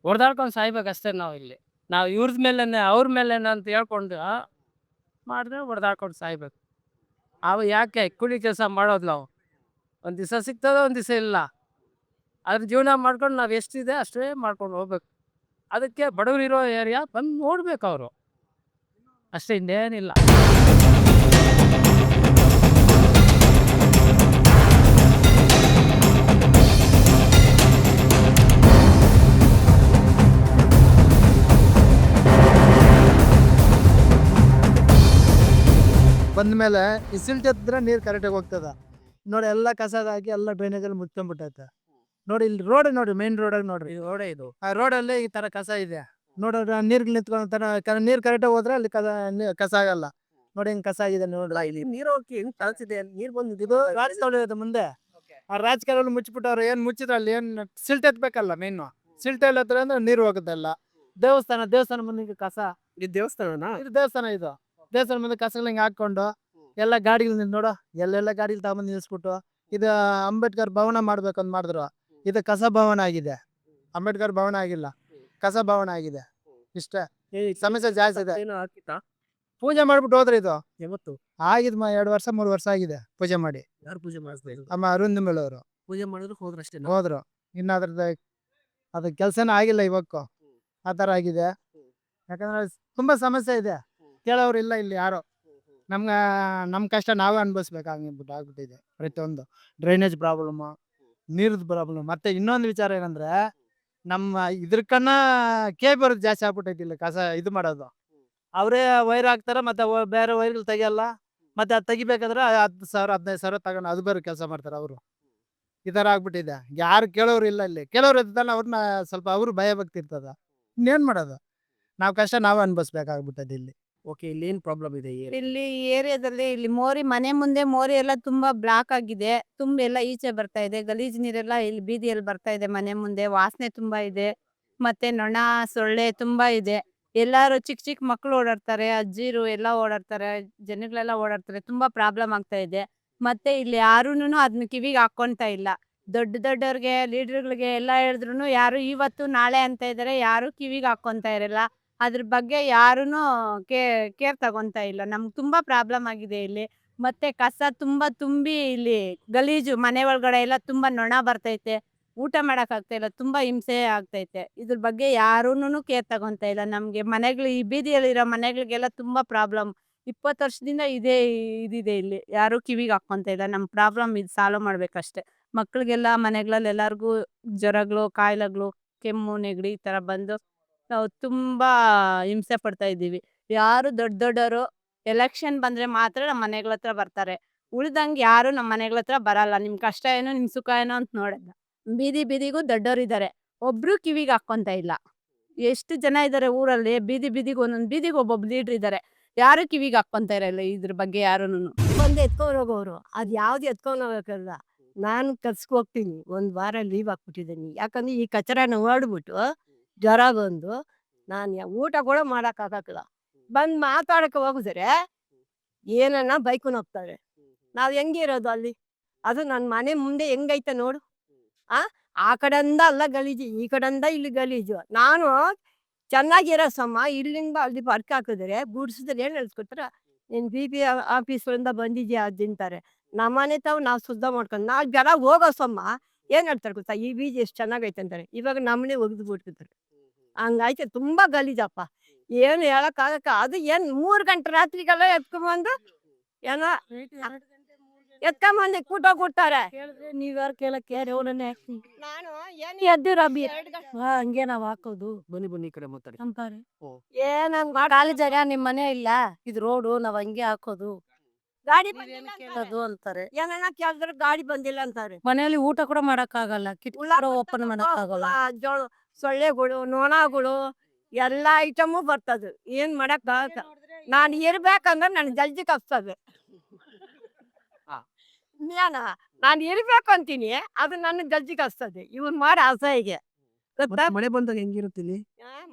ಹೊಡೆದಾಡ್ಕೊಂಡು ಸಾಯ್ಬೇಕಷ್ಟೇ ನಾವು ಇಲ್ಲಿ. ನಾವು ಇವ್ರದ ಮೇಲೇನೆ ಅವ್ರ ಮೇಲೇನೆ ಅಂತ ಹೇಳ್ಕೊಂಡು ಮಾಡಿದ್ರೆ ಹೊಡೆದಾಡ್ಕೊಂಡು ಸಾಯ್ಬೇಕು. ಅವು ಯಾಕೆ ಕೂಲಿ ಕೆಲಸ ಮಾಡೋದು ನಾವು? ಒಂದು ದಿವಸ ಸಿಗ್ತದೆ, ಒಂದು ದಿವಸ ಇಲ್ಲ. ಅದ್ರ ಜೀವನ ಮಾಡ್ಕೊಂಡು ನಾವು ಎಷ್ಟಿದೆ ಅಷ್ಟೇ ಮಾಡ್ಕೊಂಡು ಹೋಗ್ಬೇಕು. ಅದಕ್ಕೆ ಬಡವರಿರೋ ಏರಿಯಾ ಬಂದು ನೋಡ್ಬೇಕು ಅವರು, ಅಷ್ಟೇ, ಇನ್ನೇನಿಲ್ಲ. ಅಂದಮೇಲೆ ಈ ಸಿಲ್ಟ್ ಎತ್ತಿದ್ರೆ ನೀರು ಕರೆಕ್ಟಾಗಿ ಹೋಗ್ತದ. ನೋಡಿ ಎಲ್ಲ ಕಸದಾಕಿ ಎಲ್ಲ ಡ್ರೈನೇಜಲ್ಲಿ ಮುಚ್ಕೊಂಡ್ಬಿಟ್ಟೈತೆ. ನೋಡಿ ಇಲ್ಲಿ ರೋಡ್ ನೋಡಿ, ಮೇನ್ ರೋಡಾಗಿ ನೋಡ್ರಿ, ಇದು ರೋಡೇ ಇದು. ಆ ರೋಡಲ್ಲಿ ಈ ತರ ಕಸ ಇದೆ. ನೋಡೋದ್ರ ನೀರ್ಗೆ ನಿಂತ್ಕೊಂಡ ನೀರು ಕರೆಕ್ಟಾಗಿ ಹೋದ್ರೆ ಅಲ್ಲಿ ಕಸ ಆಗಲ್ಲ. ನೋಡಿ ಹಿಂಗ್ ಕಸ ಆಗಿದೆ ನೋಡ್ರಿ. ಇಲ್ಲಿ ನೀರು ಹೋಗಿ ಹೆಂಗ್ ಕಾಣಿಸಿದೆ, ನೀರ್ ಬಂದಿದ್ದು ಇದು ರಾಜಕಾರಣ ಮುಂದೆ ಆ ರಾಜಕಾರಣ ಮುಚ್ಚಿಬಿಟ್ಟವ್ರು. ಏನ್ ಮುಚ್ಚಿದ್ರೆ ಅಲ್ಲಿ ಏನ್ ಸಿಲ್ಟ್ ಎತ್ಬೇಕಲ್ಲ ಮೇನು. ಸಿಲ್ಟ್ ಎಲ್ಲ ಅಂದ್ರೆ ನೀರು ಹೋಗುತ್ತಲ್ಲ. ದೇವಸ್ಥಾನ ಮುಂದೆ ಕಸ, ಈ ದೇವಸ್ಥಾನನ ಇದು ದೇವಸ್ಥಾನ ಮುಂದೆ ಕಸಗಳು ಹಿಂಗೆ ಹಾಕೊಂಡು ಎಲ್ಲ ಗಾಡಿಗಳು ನೋಡು, ಎಲ್ಲೆಲ್ಲ ಗಾಡಿಗಳು ತಗೊಂಬಂದು ನಿಲ್ಲಿಸ್ಬಿಟ್ಟು ಇದು ಅಂಬೇಡ್ಕರ್ ಭವನ ಮಾಡ್ಬೇಕಂತ ಮಾಡಿದ್ರು. ಇದು ಕಸ ಭವನ ಆಗಿದೆ. ಅಂಬೇಡ್ಕರ್ ಭವನ ಆಗಿಲ್ಲ, ಕಸ ಭವನ ಆಗಿದೆ. ಇಷ್ಟೇ ಸಮಸ್ಯೆ ಜಾಸ್ತಿ ಇದೆ. ಏನು ಹಾಕಿತ್ತಾ? ಪೂಜೆ ಮಾಡ್ಬಿಟ್ಟು ಹೋದ್ರಿ. ಇದು ಯಾವತ್ತು ಆಗಿದ್ 2 ವರ್ಷ 3 ವರ್ಷ ಆಗಿದೆ ಪೂಜೆ ಮಾಡಿ. ಯಾರು ಪೂಜೆ ಮಾಡಿಸ್ಬೇಕು? ಅಮ್ಮ ಅರುಣ್ ಮೇಳವರು ಪೂಜೆ ಮಾಡಿದ್ರು ಹೋದ್ರಷ್ಟೇ. ಹೋದ್ರು. ಇನ್ನು ಅದ್ರ ಕೆಲ್ಸನ ಆಗಿಲ್ಲ ಇವಾಗೂ. ಆ ಥರ ಆಗಿದೆ. ಯಾಕಂದ್ರೆ ತುಂಬಾ ಸಮಸ್ಯೆ ಇದೆ, ಕೇಳೋರು ಇಲ್ಲ ಇಲ್ಲಿ ಯಾರು. ನಮ್ಮ ಕಷ್ಟ ನಾವೇ ಅನ್ಭವಿಸ್ಬೇಕಾಗ್ಬಿಟ್ಟು ಆಗ್ಬಿಟ್ಟಿದೆ. ಪ್ರತಿಯೊಂದು ಡ್ರೈನೇಜ್ ಪ್ರಾಬ್ಲಮ್ಮು, ನೀರ್ದು ಪ್ರಾಬ್ಲಮ್. ಮತ್ತೆ ಇನ್ನೊಂದು ವಿಚಾರ ಏನಂದ್ರೆ ನಮ್ಮ ಇದ್ರಕನ್ನ ಬರೋದು ಜಾಸ್ತಿ ಆಗ್ಬಿಟ್ಟೈತಿ ಇಲ್ಲಿ. ಕಸ ಇದು ಮಾಡೋದು ಅವರೇ ವೈರ್ ಹಾಕ್ತಾರೆ, ಮತ್ತೆ ಬೇರೆ ವೈರ್ಗಳು ತೆಗಿಯಲ್ಲ. ಮತ್ತೆ ಅದು ತೆಗಿಬೇಕಾದ್ರೆ 10,000 15,000 ತಗೊಂಡು ಅದು ಬೇರೆ ಕೆಲಸ ಮಾಡ್ತಾರೆ ಅವರು. ಈ ಥರ ಆಗ್ಬಿಟ್ಟಿದೆ. ಯಾರು ಕೇಳೋರು ಇಲ್ಲ ಇಲ್ಲಿ. ಕೇಳೋರು ಇರ್ತಾನೆ, ಅವ್ರನ್ನ ಸ್ವಲ್ಪ ಅವರು ಭಯ ಭಕ್ತಿ ಇರ್ತದ. ಇನ್ನೇನ್ ಮಾಡೋದು, ನಾವು ಕಷ್ಟ ನಾವೇ ಅನ್ಭವಿಸ್ಬೇಕಾಗ್ಬಿಟ್ಟದ ಇಲ್ಲಿ. ಓಕೆ, ಇಲ್ಲಿ ಏನ್ ಪ್ರಾಬ್ಲಮ್ ಇದೆ? ಇಲ್ಲಿ ಏರಿಯಾದಲ್ಲಿ ಇಲ್ಲಿ ಮನೆ ಮುಂದೆ ಮೋರಿ ಎಲ್ಲ ತುಂಬಾ ಬ್ಲಾಕ್ ಆಗಿದೆ. ತುಂಬ ಎಲ್ಲ ಈಚೆ ಬರ್ತಾ ಇದೆ. ಗಲೀಜ್ ನೀರೆಲ್ಲ ಇಲ್ಲಿ ಬೀದಿಯಲ್ಲಿ ಬರ್ತಾ ಇದೆ. ಮನೆ ಮುಂದೆ ವಾಸನೆ ತುಂಬಾ ಇದೆ. ಮತ್ತೆ ನೊಣ ಸೊಳ್ಳೆ ತುಂಬಾ ಇದೆ. ಎಲ್ಲಾರು ಚಿಕ್ಕ ಮಕ್ಕಳು ಓಡಾಡ್ತಾರೆ, ಅಜ್ಜಿರು ಎಲ್ಲ ಓಡಾಡ್ತಾರೆ, ಜನಗಳೆಲ್ಲ ಓಡಾಡ್ತಾರೆ. ತುಂಬಾ ಪ್ರಾಬ್ಲಮ್ ಆಗ್ತಾ ಇದೆ. ಮತ್ತೆ ಇಲ್ಲಿ ಯಾರೂನು ಅದನ್ನ ಕಿವಿಗೆ ಹಾಕೊಂತ ಇಲ್ಲ. ದೊಡ್ಡವ್ರಿಗೆ ಲೀಡರ್ಗಳಿಗೆ ಎಲ್ಲ ಹೇಳಿದ್ರು ಯಾರು ಇವತ್ತು ನಾಳೆ ಅಂತ ಇದಾರೆ, ಯಾರು ಕಿವಿಗೆ ಹಾಕೊಂತ ಇರಲ್ಲ. ಅದ್ರ ಬಗ್ಗೆ ಯಾರೂನು ಕೇರ್ ತಗೊಂತ ಇಲ್ಲ. ನಮ್ಗೆ ತುಂಬಾ ಪ್ರಾಬ್ಲಮ್ ಆಗಿದೆ ಇಲ್ಲಿ. ಮತ್ತೆ ಕಸ ತುಂಬಾ ತುಂಬಿ ಇಲ್ಲಿ ಗಲೀಜು ಮನೆ ಒಳಗಡೆ ಎಲ್ಲ ತುಂಬಾ ನೊಣ ಬರ್ತೈತೆ. ಊಟ ಮಾಡಕ್ ಆಗ್ತಾ ಇಲ್ಲ, ತುಂಬಾ ಹಿಂಸೆ ಆಗ್ತೈತೆ. ಇದ್ರ ಬಗ್ಗೆ ಯಾರೂನು ಕೇರ್ ತಗೊಂತ ಇಲ್ಲ. ನಮ್ಗೆ ಮನೆಗಳು ಈ ಬೀದಿಯಲ್ಲಿರೋ ಮನೆಗಳಿಗೆಲ್ಲ ತುಂಬಾ ಪ್ರಾಬ್ಲಮ್. 20 ವರ್ಷದಿಂದ ಇದಿದೆ ಇಲ್ಲಿ. ಯಾರು ಕಿವಿಗೆ ಹಾಕೊಂತ ಇಲ್ಲ. ನಮ್ ಪ್ರಾಬ್ಲಮ್ ಇದು ಸಾಲ್ವ್ ಮಾಡ್ಬೇಕಷ್ಟೇ. ಮಕ್ಳಿಗೆಲ್ಲ ಮನೆಗಳಲ್ಲಿ ಎಲ್ಲಾರ್ಗು ಜ್ವರಗಳು, ಕಾಯಿಲೆಗಳು, ಕೆಮ್ಮು, ನೆಗಡಿ ಈ ತರ ಬಂದು ನಾವು ತುಂಬಾ ಹಿಂಸೆ ಪಡ್ತಾ ಇದ್ದೀವಿ. ಯಾರು ದೊಡ್ಡವರು ಎಲೆಕ್ಷನ್ ಬಂದ್ರೆ ಮಾತ್ರ ನಮ್ಮ ಮನೆಗಳ ಹತ್ರ ಬರ್ತಾರೆ. ಉಳ್ದಂಗೆ ಯಾರು ನಮ್ಮ ಮನೆಗಳ ಹತ್ರ ಬರಲ್ಲ. ನಿಮ್ ಕಷ್ಟ ಏನೋ ನಿಮ್ ಸುಖ ಏನೋ ಅಂತ ನೋಡಲ್ಲ. ಬೀದಿಗೂ ದೊಡ್ಡೋರಿದ್ದಾರೆ, ಒಬ್ರು ಕಿವಿಗೆ ಹಾಕೊಂತ ಇಲ್ಲ. ಎಷ್ಟು ಜನ ಇದಾರೆ ಊರಲ್ಲಿ, ಬೀದಿಗೂ ಒಂದೊಂದು ಬೀದಿಗೆ ಒಬ್ಬೊಬ್ಬ ಲೀಡ್ರ್ ಇದಾರೆ, ಯಾರು ಕಿವಿಗೆ ಹಾಕೊಂತ ಇರಲ್ಲ ಇದ್ರ ಬಗ್ಗೆ ಯಾರೂನು. ಬಂದು ಎತ್ಕೊಂಡು ಹೋಗೋರು, ಅದು ಯಾವ್ದು ಎತ್ಕೊಂಡು ಹೋಗಕ್ಕಲ್ಲ. ನಾನು ಕೆಲ್ಸಕ್ಕೆ ಹೋಗ್ತೀನಿ, 1 ವಾರ ಲೀವ್ ಹಾಕ್ಬಿಟ್ಟಿದ್ದೀನಿ. ಯಾಕಂದ್ರೆ ಈ ಕಚರನ ಓಡ್ಬಿಟ್ಟು ಜ್ವರ ಬಂದು ನಾನು ಊಟ ಕೂಡ ಮಾಡೋಕ್ಕಾಗಲ್ಲ. ಬಂದು ಮಾತಾಡಕ್ಕೆ ಹೋಗಿದ್ರೆ ಏನನ್ನ ಬೈಕೊಂಡು ಹೋಗ್ತಾರೆ. ನಾವು ಹೆಂಗಿರೋದು ಅಲ್ಲಿ? ಅದು ನನ್ನ ಮನೆ ಮುಂದೆ ಹೆಂಗೈತೆ ನೋಡು. ಆ ಕಡೆಯಿಂದ ಅಲ್ಲ ಗಲೀಜು, ಈ ಕಡೆಯಿಂದ ಇಲ್ಲಿ ಗಲೀಜು. ನಾನು ಚೆನ್ನಾಗಿರೋ ಸಮ ಇಲ್ಲಿಂದ ಅಲ್ಲಿ ಬರ್ಕ್ ಹಾಕಿದ್ರೆ ಗುಡ್ಸಿದ್ರೆ ಏನು ಹೇಳ್ಸ್ಕೊತಾರ, ನೀನು BP ಆಫೀಸ್ಗಳಿಂದ ಬಂದಿದ್ಯಾ ಅದು ತಿಂತಾರೆ. ನಮ್ಮನೆ ತಾವು ನಾವು ಶುದ್ಧ ಮಾಡ್ಕೊಂಡು 4 ಜನ ಹೋಗೋ ಸಮ ಏನು ಹೇಳ್ತಾರೆ ಗೊತ್ತಾ, ಈ ಬೀಜ ಎಷ್ಟು ಚೆನ್ನಾಗೈತೆ ಅಂತಾರೆ. ಇವಾಗ ನಮ್ಮನೆ ಒಗ್ದು ಬಿಡ್ತಿದ್ದಾರೆ. ಹಂಗೈತೆ, ತುಂಬ ಗಲೀಜಪ್ಪ. ಏನು ಹೇಳಕ್ಕಾಗಕ್ಕ. ಅದು ಏನು 3 ಗಂಟೆ ರಾತ್ರಿಗೆಲ್ಲ ಎತ್ಕೊಂಬಂದು ಏನೋ ಎತ್ಕೊಂಬಂದು ಕೂಟ ಕೊಡ್ತಾರೆ. ನೀವ್ಯಾರು ಕೇಳಕ್ಕೆ ರೇವನೇ ಹಾಕ್ತೀವಿ. ನಾನು ಎದ್ದಿರ ಹಂಗೆ ನಾವ್ ಹಾಕೋದು ಬನ್ನಿ ಈ ಕಡೆ ಮಾತಾಡಿ. ಅಂತಾರೆ. ಓ. ಏನಂಗ್ ಖಾಲಿ ಜಾಗ ನಿಮ್ ಮನೆ ಇಲ್ಲ, ಇದು ರೋಡು, ನಾವ್ ಹಂಗೆ ಹಾಕೋದು ಗಾಡಿ ಕೇಳೋದು ಅಂತಾರೆ. ಏನನ್ನ ಕೇಳಿದ್ರೆ ಗಾಡಿ ಬಂದಿಲ್ಲ ಅಂತಾರೆ. ಮನೆಯಲ್ಲಿ ಊಟ ಕೂಡ ಮಾಡಕ್ ಆಗಲ್ಲ, ಕಿಟ್ಕಿ ಓಪನ್ ಮಾಡಕ್ ಆಗಲ್ಲ. ಸೊಳ್ಳೆಗಳು, ನೊಣಗಳು ಎಲ್ಲ ಐಟಮು ಬರ್ತದೆ. ಏನ್ ಮಾಡಕ್ ನಾನು ಇರ್ಬೇಕಂದ್ರೆ ನನ್ ಜಲ್ದಿ ಕಪ್ತದೆ. ನಾನು ಇರ್ಬೇಕು ಅಂತೀನಿ, ಅದು ನನ್ನ ಜಲ್ದಿ ಕಸ್ತದೆ. ಇವ್ನ್ ಮಾಡಿ ಅಸಹ್ಯಗೆ. ಮತ್ತೆ ಮಳೆ ಬಂದಾಗ ಹೆಂಗಿರುತ್ತೆ ಇಲ್ಲಿ?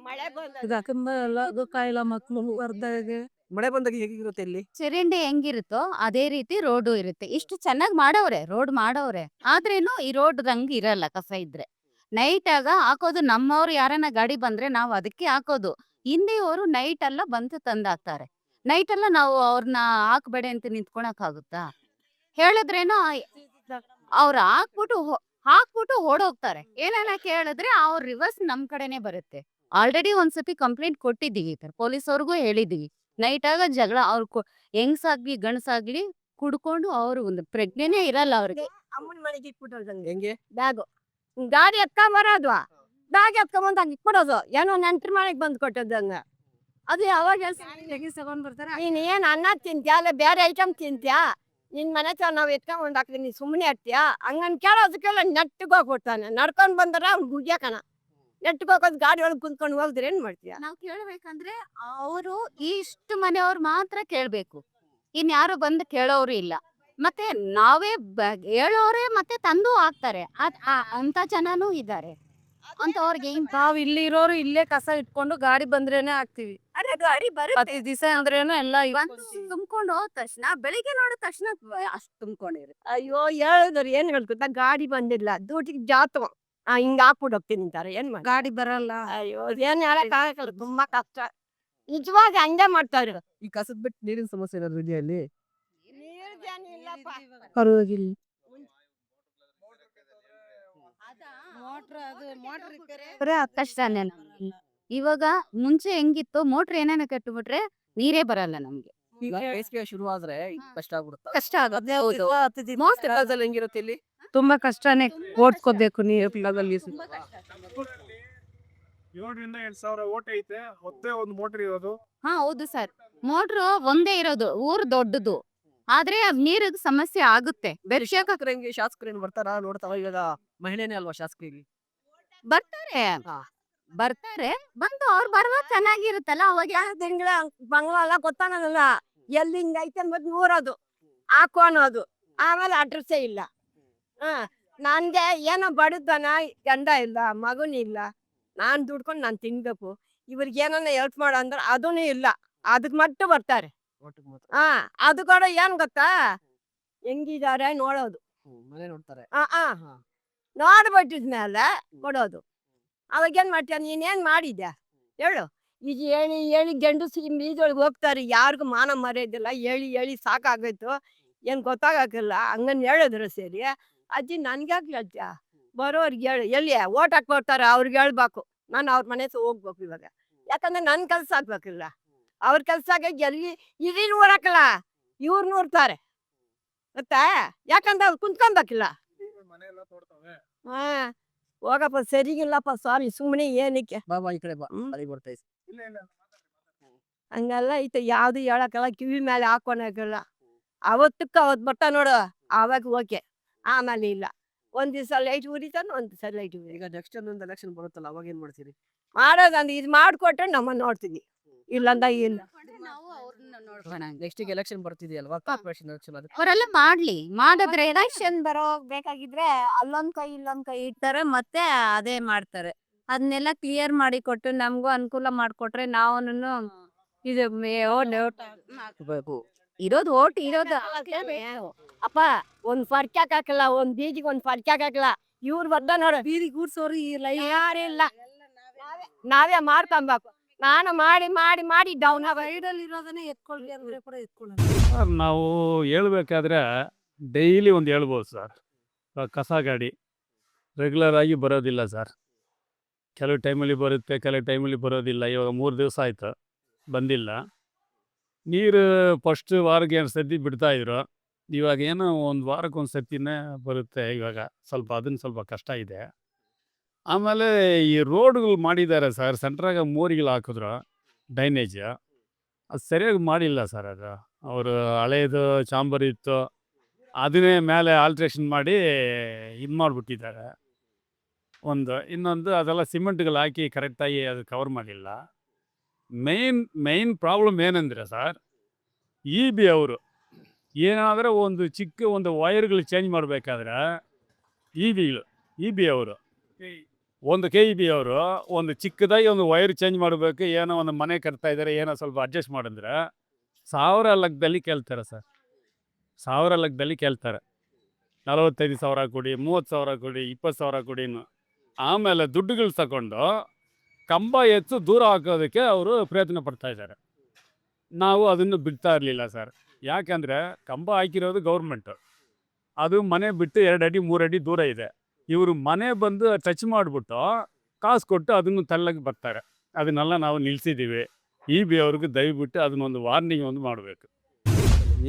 ಮಳೆ ಬಂದ ಎಲ್ಲ ಕಾಯಿಲೆ ಮಕ್ಳು ಬರ್ದಾಗೆ ಮಳೆ ಬಂದಾಗ ಹೇಗಿರುತ್ತೆ ಇಲ್ಲಿ? ಚರಂಡಿ ಹೆಂಗಿರುತ್ತೋ ಅದೇ ರೀತಿ ರೋಡು ಇರುತ್ತೆ. ಇಷ್ಟು ಚೆನ್ನಾಗಿ ಮಾಡವ್ರೆ, ರೋಡ್ ಮಾಡವ್ರೆ. ಆದ್ರೇನು ಈ ರೋಡ್ ರಂಗ್ ಇರಲ್ಲ ಕಸ ಇದ್ರೆ. ನೈಟ್ ಆಗ ಹಾಕೋದು, ನಮ್ಮವ್ರು ಯಾರನ್ನ ಗಾಡಿ ಬಂದ್ರೆ ನಾವು ಅದಕ್ಕೆ ಹಾಕೋದು. ಹಿಂದಿಯವರು ನೈಟ್ ಎಲ್ಲ ಬಂದು ತಂದಾಕ್ತಾರೆ. ನೈಟ್ ಎಲ್ಲ ನಾವು ಅವ್ರನ್ನ ಹಾಕ್ಬೇಡಿ ಅಂತ ನಿಂತ್ಕೊಳಕ್ ಆಗುತ್ತಾ? ಹೇಳಿದ್ರೇನೋ ಅವ್ರು ಹಾಕ್ಬಿಟ್ಟು ಓಡೋಗ್ತಾರೆ. ಏನನ್ನ ಕೇಳಿದ್ರೆ ಅವ್ರ ರಿವರ್ಸ್ ನಮ್ ಕಡೆನೆ ಬರುತ್ತೆ. ಆಲ್ರೆಡಿ ಒಂದ್ಸತಿ ಕಂಪ್ಲೇಂಟ್ ಕೊಟ್ಟಿದ್ದೀವಿ, ಪೊಲೀಸವ್ರಿಗೂ ಹೇಳಿದೀವಿ. ನೈಟ್ ಆಗ ಜಗಳ, ಅವ್ರು ಹೆಂಗ್ಸಾಗ್ಲಿ ಗಂಡ್ಸಾಗ್ಲಿ ಕುಡ್ಕೊಂಡು ಅವ್ರು ಒಂದು ಪ್ರಜ್ಞೆನೇ ಇರಲ್ಲ ಅವ್ರಿಗೆ. ಅಮ್ಮನ ಮನೆಗೆ ಇಟ್ಬಿಟ್ಟೋದಂಗೆ ಹೆಂಗೆ? ಬ್ಯಾಗು ಗಾಡಿ ಎತ್ಕೊಂಬರೋದು, ಬ್ಯಾಗ್ ಎತ್ಕೊಂಬಂದು ಹಂಗೆ ಇಟ್ಬಿಡೋದು. ಏನೋ ನೆಂಟ್ರ ಮನೆಗೆ ಬಂದು ಕೊಟ್ಟದಂಗ. ಅದು ಯಾವಾಗ ತಗೊಂಡ್ ಬರ್ತಾರೆ ನೀನ್ ಏನ್ ಅನ್ನ ತಿಂತ್ಯಾ ಅಲ್ಲ ಬೇರೆ ಐಟಮ್ ತಿಂತ್ಯಾ ನಿನ್ ಮನೆ ಹತ್ರ ನಾವ್ ಎತ್ಕೊಂಡ್ ಹಾಕ್ತೀವಿ ನೀನ್ ಸುಮ್ಮನೆ ಇರ್ತೀಯಾ ಹಂಗನ್ ಕೇಳೋದಕ್ಕೆಲ್ಲ ನೆಟ್ಟಿಗೆ ಹೋಗ್ಬಿಡ್ತಾನೆ ನಡ್ಕೊಂಡ್ ಬಂದ್ರ ಅವ್ನು ಗುಡ್ಯಾಕನ ನೆಟ್ಟಿಗೆ ಹೋಗೋದು ಗಾಡಿ ಒಳಗೆ ಕುಂತ್ಕೊಂಡು ಹೋಗಿದ್ರೆ ಏನ್ ಮಾಡ್ತೀಯ ನಾವ್ ಕೇಳ್ಬೇಕಂದ್ರೆ ಅವರು ಇಷ್ಟು ಮನೆಯವ್ರು ಮಾತ್ರ ಕೇಳ್ಬೇಕು. ಇನ್ಯಾರು ಬಂದು ಕೇಳೋರು ಇಲ್ಲ. ಮತ್ತೆ ನಾವೇ ಹೇಳೋರೆ ಮತ್ತೆ ತಂದು ಹಾಕ್ತಾರೆ. ಅಂತ ಜನನೂ ಇದ್ದಾರೆ. ಅಂತವ್ರಿಗೆ ನಾವ್ ಇಲ್ಲಿ ಇರೋರು ಇಲ್ಲೇ ಕಸ ಇಟ್ಕೊಂಡು ಗಾಡಿ ಬಂದ್ರೇನೆ ಹಾಕ್ತಿವಿ. ಅದೇ ಗಾಡಿ ಬರುತ್ತೆ ದಿವಸ ಅಂದ್ರೇನು ಎಲ್ಲ ತುಂಬ್ಕೊಂಡು ಹೋದ ತಕ್ಷಣ ಬೆಳಿಗ್ಗೆ ನೋಡಿದ ತಕ್ಷಣ ಅಷ್ಟು ತುಂಬ್ಕೊಂಡಿರುತ್ತೆ. ಅಯ್ಯೋ ಹೇಳಿದ್ರು ಏನ್ ಹೇಳ್ಕೊತ ಗಾಡಿ ಬಂದಿಲ್ಲ ಡ್ಯೂಟಿಗೆ ಜಾತು ಹಿಂಗ ಹಾಕ್ಬಿಟ್ಟು ಹೋಗ್ತೀನಿ ಅಂತಾರೆ ಏನ್ ಮಾಡಿ ಗಾಡಿ ಬರಲ್ಲ. ಅಯ್ಯೋ ಏನ್ ಹೇಳಕ್ ಆಗಲ್ಲ ತುಂಬಾ ಕಷ್ಟ ನಿಜವಾಗಿ ಹಂಗೆ ಮಾಡ್ತಾರೆ ಈ ಕಸದ್ ಬಿಟ್ಟು ನೀರಿನ ಸಮಸ್ಯೆ ಏನಾದ್ರು ಇದೆಯಾ ಇಲ್ಲಿ? ಪರವಾಗಿಲ್ಲ. ಕಷ್ಟನೇ ನಮ್ಗೆ. ಇವಾಗ ಮುಂಚೆ ಹೆಂಗಿತ್ತು ಮೋಟ್ರ್ ಏನೇನ ಕಟ್ಬಿಟ್ರೆ ನೀರೇ ಬರಲ್ಲ ನಮ್ಗೆ. ಈಗ ಬೇಸಿಗೆ ಶುರು ಆದ್ರೆ ಕಷ್ಟ ಆಗ್ಬಿಡುತ್ತೆ. ಕಷ್ಟ ಆಗುತ್ತೆ. ಮೋಸ್ಟ್ಲಿ ಕಾಲದಲ್ಲಿ ಹೆಂಗಿರುತ್ತೆ ಇಲ್ಲಿ? ತುಂಬಾ ಕಷ್ಟನೇ ಓಡ್ಸ್ಕೋಬೇಕು ನೀರು ಪಿಲ್ಲದಲ್ಲಿ. 7,000 ಓಟ್ ಐತೆ ಒತ್ತೇ ಒಂದು ಮೋಟರ್ ಇರೋದು. ಹಾ ಹೌದು ಸರ್. ಮೋಟ್ರು ಒಂದೇ ಇರೋದು ಊರು ದೊಡ್ಡದು ಆದ್ರೆ ನೀರಿನ ಸಮಸ್ಯೆ ಆಗುತ್ತೆ. ಶಾಸಕರು ಹೆಂಗೆ ಶಾಸಕರು ಏನ್ ಬರ್ತಾರ ನೋಡ್ತಾವ? ಇವಾಗ ಮಹಿಳೆನೇ ಅಲ್ವಾ ಶಾಸಕರಿಗೆ? ಬರ್ತಾರೆ ಹಾ. ಬರ್ತಾರೆ ಬಂದು ಅವ್ರು ಬರುವಾಗ ಚೆನ್ನಾಗಿರುತ್ತಲ್ಲ ಅವಾಗ ತಿಂಗಳ ಬಂಗ್ಲ ಎಲ್ಲ ಗೊತ್ತಾಗಲ್ಲ ಎಲ್ಲಿ ಹಿಂಗೈತೆ ಅಂದ್ಬಿಟ್ಟು ನೋಡೋದು ಹಾಕು ಅನ್ನೋದು ಆಮೇಲೆ ಅಡ್ರೆಸ್ಸೇ ಇಲ್ಲ ನಂದೆ ಏನೋ ಬಡದನ ಗಂಡ ಇಲ್ಲ ಮಗನಿಲ್ಲ ನಾನ್ ದುಡ್ಕೊಂಡು ನಾನ್ ತಿನ್ಬೇಕು ಇವ್ರಿಗೆ ಏನನ್ನ ಹೆಲ್ಪ್ ಮಾಡ ಅಂದ್ರೆ ಅದೂ ಇಲ್ಲ ಅದಕ್ ಮಟ್ಟು ಬರ್ತಾರೆ ಒಟ್ಟಿಗೆ ಮಾತ್ರ. ಅದು ಕೂಡ ಏನ್ ಗೊತ್ತಾ ಹೆಂಗಿದಾರೆ ನೋಡೋದು ಮನೆ ನೋಡ್ತಾರೆ. ನೋಡ್ಬಿಟ್ಟಿದ್ಮೇಲೆ ಕೊಡೋದು ಅವಾಗ ಏನ್ ಮಾಡ್ತೀಯ ನೀನೇನ್ ಮಾಡಿದ್ಯಾ ಹೇಳು ಈಗ ಹೇಳಿ ಹೇಳಿ ಗಂಡಸು ಬೀಜೊಳಗೆ ಹೋಗ್ತಾರೆ ಯಾರಿಗೂ ಮಾನ ಮರ್ಯಾದಿಲ್ಲ ಹೇಳಿ ಹೇಳಿ ಸಾಕಾಗೋಯ್ತು ಏನ್ ಗೊತ್ತಾಗಕ್ಕಿಲ್ಲ ಹಂಗನ್ ಹೇಳಿದ್ರು ಸರಿ ಅಜ್ಜಿ ನನ್ಗ್ಯಾಕೆ ಹೇಳ್ತೀಯ ಬರೋರ್ಗೆ ಹೇಳು ಎಲ್ಲಿ ಓಟ್ ಹಾಕ್ಬಿಡ್ತಾರೆ ಅವ್ರಿಗೆ ಹೇಳ್ಬೇಕು ನಾನು ಅವ್ರ ಮನೆ ಹತ್ರ ಹೋಗ್ಬೇಕು ಇವಾಗ ಯಾಕಂದ್ರೆ ನನ್ ಕೆಲ್ಸ ಆಗ್ಬೇಕಿಲ್ಲ ಅವ್ರ ಕೆಲ್ಸ ಆಗ ಎಲ್ಲಿ ಇಲ್ಲಿ ನೋಡಕ್ಕಲ್ಲ ಇವ್ರು ನೋಡ್ತಾರೆ ಗೊತ್ತಾ ಯಾಕಂದ್ರೆ ಅವ್ರು ಕುಂತ್ಕೊಬೇಕಿಲ್ಲ ಹಾ ಹೋಗಪ್ಪ ಸರಿಗಿಲ್ಲಪ್ಪ ಸಾರಿ ಸುಮ್ಮನೆ ಏನಕ್ಕೆ ಬಾ ಈ ಕಡೆ ಬಾ. ಅಲ್ಲಿ ಬರ್ತಾ ಇದೆ. ಹಂಗೆಲ್ಲ ಐತೆ ಯಾವ್ದು ಹೇಳಕ್ಕಲ್ಲ ಕಿವಿ ಮೇಲೆ ಹಾಕೊಳಕಿಲ್ಲ ಅವತ್ತಕ್ಕೆ ಅವತ್ತು ಬರ್ತಾ ನೋಡು ಆವಾಗ ಓಕೆ ಆಮೇಲೆ ಇಲ್ಲ ಒಂದ್ ದಿವ್ಸ ಲೈಟ್ ಉರಿತಾನೆ ಒಂದ್ ದಿವ್ಸ ಲೈಟ್ ಉರಿ ಈಗ ನೆಕ್ಸ್ಟ್ ಇನ್ನೊಂದು ಎಲೆಕ್ಷನ್ ಬರುತ್ತಲ್ಲ ಅವಾಗ ಏನ್ ಮಾಡ್ತೀರಿ? ಮಾಡೋದಂದ್ರೆ ಇದು ಮಾಡ್ಕೊಟ್ರೆ ನಮ್ಮ ನೋಡ್ತೀವಿ ಇಲ್ಲಂದ ಇಲ್ಲ ನಾವು ಅವ್ರನ್ನ ನೋಡ್ಕೋಣ. ನೆಕ್ಸ್ಟ್ ಈಗ ಎಲೆಕ್ಷನ್ ಬರ್ತಿದೆಯಲ್ವಾ ಕಾರ್ಪೊರೇಷನ್ ಎಲೆಕ್ಷನ್ ಅದಕ್ಕೆ ಅವರೆಲ್ಲ ಮಾಡ್ಲಿ ಮಾಡಿದ್ರೆ ಎಲೆಕ್ಷನ್ ಬರೋ ಬೇಕಾಗಿದ್ರೆ ಅಲ್ಲೊಂದ್ ಕೈ ಇಲ್ಲೊಂದ್ ಕೈ ಇಡ್ತಾರೆ ಮತ್ತೆ ಅದೇ ಮಾಡ್ತಾರೆ. ಅದನ್ನೆಲ್ಲ ಕ್ಲಿಯರ್ ಮಾಡಿ ಕೊಟ್ಟು ನಮಗೂ ಅನುಕೂಲ ಮಾಡ್ಕೊಟ್ರೆ ನಾವು ಇದು ಇರೋದು ಓಟ್ ಇರೋದು ಅಪ್ಪ ಒಂದ್ ಫರ್ಕ್ ಹಾಕಲ್ಲ ಒಂದ್ ಬೀದಿಗೆ ಒಂದ್ ಫರ್ಕ್ ಹಾಕಲ್ಲ ಇವ್ರು ಬರ್ದ ನೋಡ ಬೀದಿ ಕೂರ್ಸೋರು ಇಲ್ಲ ಯಾರಿಲ್ಲ ನಾವೇ ಮಾಡ್ಕೊಬೇಕು ನಾನು ಮಾಡಿ ಮಾಡಿ ಮಾಡಿ ಡೌನ್ ಸೈಡಲ್ಲಿ ಇರೋದನ್ನೇ ಎತ್ಕೊಳ್ಳಿ ಅಂದ್ರೆ ಕೂಡ ಎತ್ಕೊಳ್ಳೋಣ. ನಾವು ಹೇಳ್ಬೇಕಾದ್ರೆ ಡೈಲಿ ಒಂದು ಹೇಳ್ಬೋದು ಸರ್. ಕಸ ಗಾಡಿ ರೆಗ್ಯುಲರ್ ಆಗಿ ಬರೋದಿಲ್ಲ ಸರ್. ಕೆಲವು ಟೈಮಲ್ಲಿ ಬರುತ್ತೆ ಕೆಲವು ಟೈಮಲ್ಲಿ ಬರೋದಿಲ್ಲ. ಇವಾಗ 3 ದಿವಸ ಆಯ್ತು ಬಂದಿಲ್ಲ. ನೀರು ಫಸ್ಟ್ ವಾರಕ್ಕೆ ಏನು ಸತಿ ಬಿಡ್ತಾಯಿದ್ರು. ಇವಾಗ ಏನೋ ಒಂದು ವಾರಕ್ಕೆ ಒಂದು ಸತಿನೇ ಬರುತ್ತೆ. ಇವಾಗ ಅದನ್ನು ಸ್ವಲ್ಪ ಕಷ್ಟ ಇದೆ. ಆಮೇಲೆ ಈ ರೋಡ್ಗಳು ಮಾಡಿದ್ದಾರೆ ಸರ್. ಸೆಂಟ್ರಾಗ ಮೋರಿಗಳು ಹಾಕಿದ್ರು ಡ್ರೈನೇಜ್ ಅದು ಸರಿಯಾಗಿ ಮಾಡಿಲ್ಲ ಸರ್. ಅದು ಅವರು ಹಳೇದು ಚಾಂಬರ್ ಇತ್ತು ಅದನ್ನೇ ಮೇಲೆ ಆಲ್ಟ್ರೇಷನ್ ಮಾಡಿ ಇದು ಮಾಡಿಬಿಟ್ಟಿದ್ದಾರೆ. ಇನ್ನೊಂದು ಅದೆಲ್ಲ ಸಿಮೆಂಟ್ಗಳು ಹಾಕಿ ಕರೆಕ್ಟಾಗಿ ಅದು ಕವರ್ ಮಾಡಿಲ್ಲ. ಮೇಯ್ನ್ ಪ್ರಾಬ್ಲಮ್ ಏನಂದರೆ ಸರ್ ಬಿ ಅವರು ಏನಾದರೂ ಒಂದು ಚಿಕ್ಕ ಒಂದು ವೈರ್ಗಳು ಚೇಂಜ್ ಮಾಡಬೇಕಾದ್ರೆ ಬಿ ಅವರು ಒಂದು KEB ಅವರು ಒಂದು ಚಿಕ್ಕದಾಗಿ ಒಂದು ವೈರ್ ಚೇಂಜ್ ಮಾಡಬೇಕು ಏನೋ ಒಂದು ಮನೆ ಕಟ್ತಾ ಇದ್ದಾರೆ ಏನೋ ಸ್ವಲ್ಪ ಅಡ್ಜಸ್ಟ್ ಮಾಡಿದ್ರೆ 1000 ಲೆಕ್ಕದಲ್ಲಿ ಕೇಳ್ತಾರೆ ಸರ್. 1000 ಲೆಕ್ಕದಲ್ಲಿ ಕೇಳ್ತಾರೆ. 45,000 ಕೊಡಿ 30,000 ಕೊಡಿ 20,000 ಕೊಡಿನು. ಆಮೇಲೆ ದುಡ್ಡುಗಳು ತಗೊಂಡು ಕಂಬ ಎತ್ತು ದೂರ ಹಾಕೋದಕ್ಕೆ ಅವರು ಪ್ರಯತ್ನ ಪಡ್ತಾ ಇದ್ದಾರೆ. ನಾವು ಅದನ್ನು ಬಿಡ್ತಾ ಇರಲಿಲ್ಲ ಸರ್. ಯಾಕಂದರೆ ಕಂಬ ಹಾಕಿರೋದು ಗೌರ್ಮೆಂಟು. ಅದು ಮನೆ ಬಿಟ್ಟು 2 ಅಡಿ 3 ಅಡಿ ದೂರ ಇದೆ. ಇವರು ಮನೆ ಬಂದು ಟಚ್ ಮಾಡಿಬಿಟ್ಟು ಕಾಸು ಕೊಟ್ಟು ಅದನ್ನು ತಳ್ಳಗೆ ಬರ್ತಾರೆ. ಅದನ್ನೆಲ್ಲ ನಾವು ನಿಲ್ಲಿಸಿದ್ದೀವಿ. ಬಿ ಅವ್ರಿಗೆ ದಯವಿಟ್ಟು ಅದನ್ನೊಂದು ವಾರ್ನಿಂಗ್ ಒಂದು ಮಾಡಬೇಕು.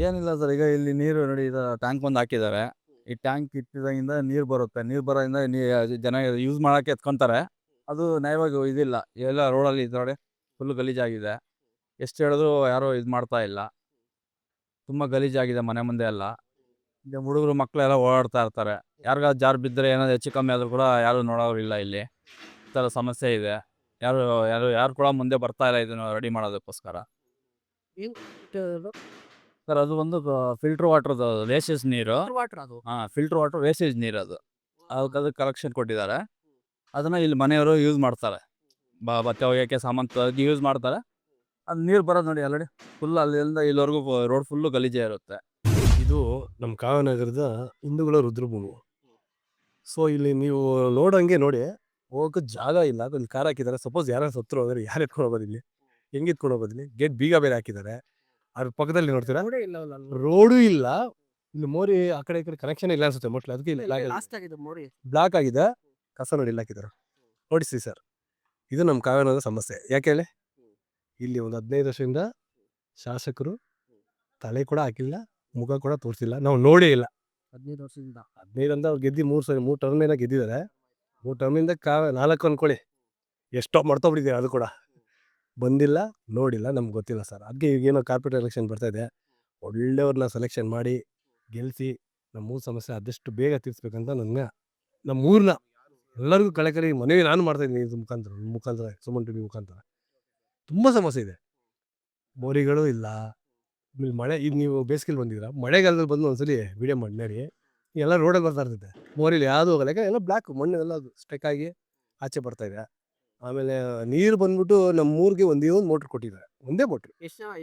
ಏನಿಲ್ಲ ಸರ್, ಈಗ ಇಲ್ಲಿ ನೀರು ನೋಡಿ ಟ್ಯಾಂಕ್ ಒಂದು ಹಾಕಿದ್ದಾರೆ. ಈ ಟ್ಯಾಂಕ್ ಇಟ್ಟಿದಾಗಿಂದ ನೀರು ಬರುತ್ತೆ. ನೀರು ಬರೋದ್ರಿಂದ ಜನ ಯೂಸ್ ಮಾಡೋಕ್ಕೆ ಎತ್ಕೊಂತಾರೆ. ಅದು ನ್ಯಾಯವಾಗಿ ಇದಿಲ್ಲ. ಎಲ್ಲ ರೋಡಲ್ಲಿ ಈ ಕಡೆ ಫುಲ್ ಗಲೀಜಾಗಿದೆ. ಎಷ್ಟು ಹೇಳಿದ್ರು ಯಾರೂ ಇದು ಮಾಡ್ತಾ ಇಲ್ಲ. ತುಂಬ ಗಲೀಜಾಗಿದೆ ಮನೆ ಮುಂದೆ ಎಲ್ಲ. ಈಗ ಹುಡುಗರು ಮಕ್ಕಳೆಲ್ಲ ಓಡಾಡ್ತಾ ಇರ್ತಾರೆ. ಯಾರಿಗಾದ್ರು ಜಾರು ಬಿದ್ದರೆ ಏನಾದ್ರು ಹೆಚ್ಚು ಕಮ್ಮಿ ಆದರೂ ಕೂಡ ಯಾರೂ ನೋಡೋರಿಲ್ಲ ಇಲ್ಲಿ. ಈ ಥರ ಸಮಸ್ಯೆ ಇದೆ. ಯಾರು ಕೂಡ ಮುಂದೆ ಬರ್ತಾ ಇಲ್ಲ ಇದನ್ನು ರೆಡಿ ಮಾಡೋದಕ್ಕೋಸ್ಕರ. ಸರ್ ಅದು ಒಂದು ಫಿಲ್ಟರ್ ವಾಟರ್ದು ವೇಸ್ಟೇಜ್ ನೀರು. ವಾಟರ್ ಅದು ಫಿಲ್ಟರ್ ವಾಟರ್ ವೇಸ್ಟೇಜ್ ನೀರು ಅದು. ಅದಕ್ಕೆ ಕಲೆಕ್ಷನ್ ಕೊಟ್ಟಿದ್ದಾರೆ. ಅದನ್ನು ಇಲ್ಲಿ ಮನೆಯವರು ಯೂಸ್ ಮಾಡ್ತಾರೆ. ಬಟ್ಟೆ ಒಗೆಯೋಕ್ಕೆ ಸಾಮಾನು ಯೂಸ್ ಮಾಡ್ತಾರೆ. ಅದು ನೀರು ಬರೋದು ನೋಡಿ ಆಲ್ರೆಡಿ ಫುಲ್ ಅಲ್ಲಿಂದ ಇಲ್ಲಿವರೆಗೂ ರೋಡ್ ಫುಲ್ಲು ಗಲೀಜೇ ಇರುತ್ತೆ. ಇದು ನಮ್ಮ ಕಾವ್ಯನಗರದ ಹಿಂದೂಗಳ ರುದ್ರಭೂಮಿ. ಸೊ ಇಲ್ಲಿ ನೀವು ನೋಡಂಗೆ ನೋಡಿ ಹೋಗೋಕೆ ಜಾಗ ಇಲ್ಲ. ಅಲ್ಲಿ ಕಾರ್ ಹಾಕಿದ್ದಾರೆ. ಸಪೋಸ್ ಯಾರು ಸತ್ರು ಹೋದ್ರೆ ಯಾರು ಎತ್ಕೊಂಡು ಹೋಗೋದು ಇಲ್ಲಿ? ಹೆಂಗೆ ಎತ್ಕೊಂಡು ಹೋಗೋದು ಇಲ್ಲಿ? ಗೇಟ್ ಬೀಗ ಬೇರೆ ಹಾಕಿದ್ದಾರೆ. ಅದ್ರ ಪಕ್ಕದಲ್ಲಿ ನೋಡ್ತೀರಾ ರೋಡು ಇಲ್ಲ. ಇಲ್ಲಿ ಮೋರಿ ಆ ಕಡೆ ಈ ಕಡೆ ಕನೆಕ್ಷನ್ ಇಲ್ಲ ಅನ್ಸುತ್ತೆ ಮೋಸ್ಟ್ಲಿ. ಅದಕ್ಕೆ ಇಲ್ಲಿ ಲಾಸ್ಟ್ ಆಗಿದೆ ಮೋರಿ. ಬ್ಲಾಕ್ ಆಗಿದೆ. ಕಸ ನೋಡಿ ಇಲ್ಲಿ ಹಾಕಿದ್ದಾರೆ. ನೋಡಿಸಿ ಸರ್, ಇದು ನಮ್ಮ ಕಾವ್ಯನಗರದ ಸಮಸ್ಯೆ. ಯಾಕೆ ಹೇಳಿ? ಇಲ್ಲಿ ಒಂದು 15 ವರ್ಷದಿಂದ ಶಾಸಕರು ತಲೆ ಕೂಡ ಹಾಕಿಲ್ಲ, ಮುಖ ಕೂಡ ತೋರಿಸಿಲ್ಲ. ನಾವು ನೋಡೇ ಇಲ್ಲ. 15 ವರ್ಷದಿಂದ 15 ಅಂತ ಅವ್ರು ಗೆದ್ದು 3 ಟರ್ಮ್ ಏನೋ ಗೆದ್ದಿದ್ದಾರೆ. 3 ಟರ್ಮಿಂದ 4 ಅನ್ಕೊಳ್ಳಿ. ಎಷ್ಟೋ ಮರ್ತೋಗ್ಬಿಟ್ಟಿದ್ದೀವಿ. ಅದು ಕೂಡ ಬಂದಿಲ್ಲ, ನೋಡಿಲ್ಲ, ನಮ್ಗೆ ಗೊತ್ತಿಲ್ಲ ಸರ್. ಅದಕ್ಕೆ ಈಗೇನೋ ಕಾರ್ಪೊರೇಟ್ ಎಲೆಕ್ಷನ್ ಬರ್ತಾ ಇದೆ. ಒಳ್ಳೆಯವ್ರನ್ನ ಸೆಲೆಕ್ಷನ್ ಮಾಡಿ ಗೆಲ್ಲಿಸಿ ನಮ್ಮ ಸಮಸ್ಯೆ ಆದಷ್ಟು ಬೇಗ ತೀರಿಸ್ಬೇಕಂತ ನಮ್ಮೂರನ್ನ ಎಲ್ಲರಿಗೂ ಕಳಕಳಿ ಮನವಿ ನಾನು ಮಾಡ್ತಾಯಿದ್ದೀನಿ. ಇದು ಮುಖಾಂತರ ಸುಮನ್ ಟಿವಿ ಮುಖಾಂತರ. ತುಂಬ ಸಮಸ್ಯೆ ಇದೆ. ಮೋರಿಗಳು ಇಲ್ಲ. ಇಲ್ಲಿ ಮಳೆ, ಈಗ ನೀವು ಬೇಸಿಗೆಲಿ ಬಂದಿದ್ದೀರಾ, ಮಳೆಗಾಲದಲ್ಲಿ ಬಂದು ಒಂದ್ಸಲಿ ವಿಡಿಯೋ ಮಾಡಿ ನೋಡಿ. ಎಲ್ಲ ರೋಡಲ್ಲಿ ಬರ್ತಾ ಇರ್ತೈತೆ. ಮೋರಿಲಿ ಯಾವುದು ಹೋಗಲ್ಲ. ಯಾಕೆ ಎಲ್ಲ ಬ್ಲ್ಯಾಕ್ ಮಣ್ಣೆಲ್ಲ ಸ್ಟೆಕ್ ಆಗಿ ಆಚೆ ಬರ್ತಾ ಇದೆ. ಆಮೇಲೆ ನೀರು ಬಂದ್ಬಿಟ್ಟು ನಮ್ಮ ಊರಿಗೆ ಒಂದೇ ಒಂದು ಮೋಟ್ರ್ ಕೊಟ್ಟಿದ್ದಾರೆ. ಒಂದೇ ಮೋಟ್ರ್.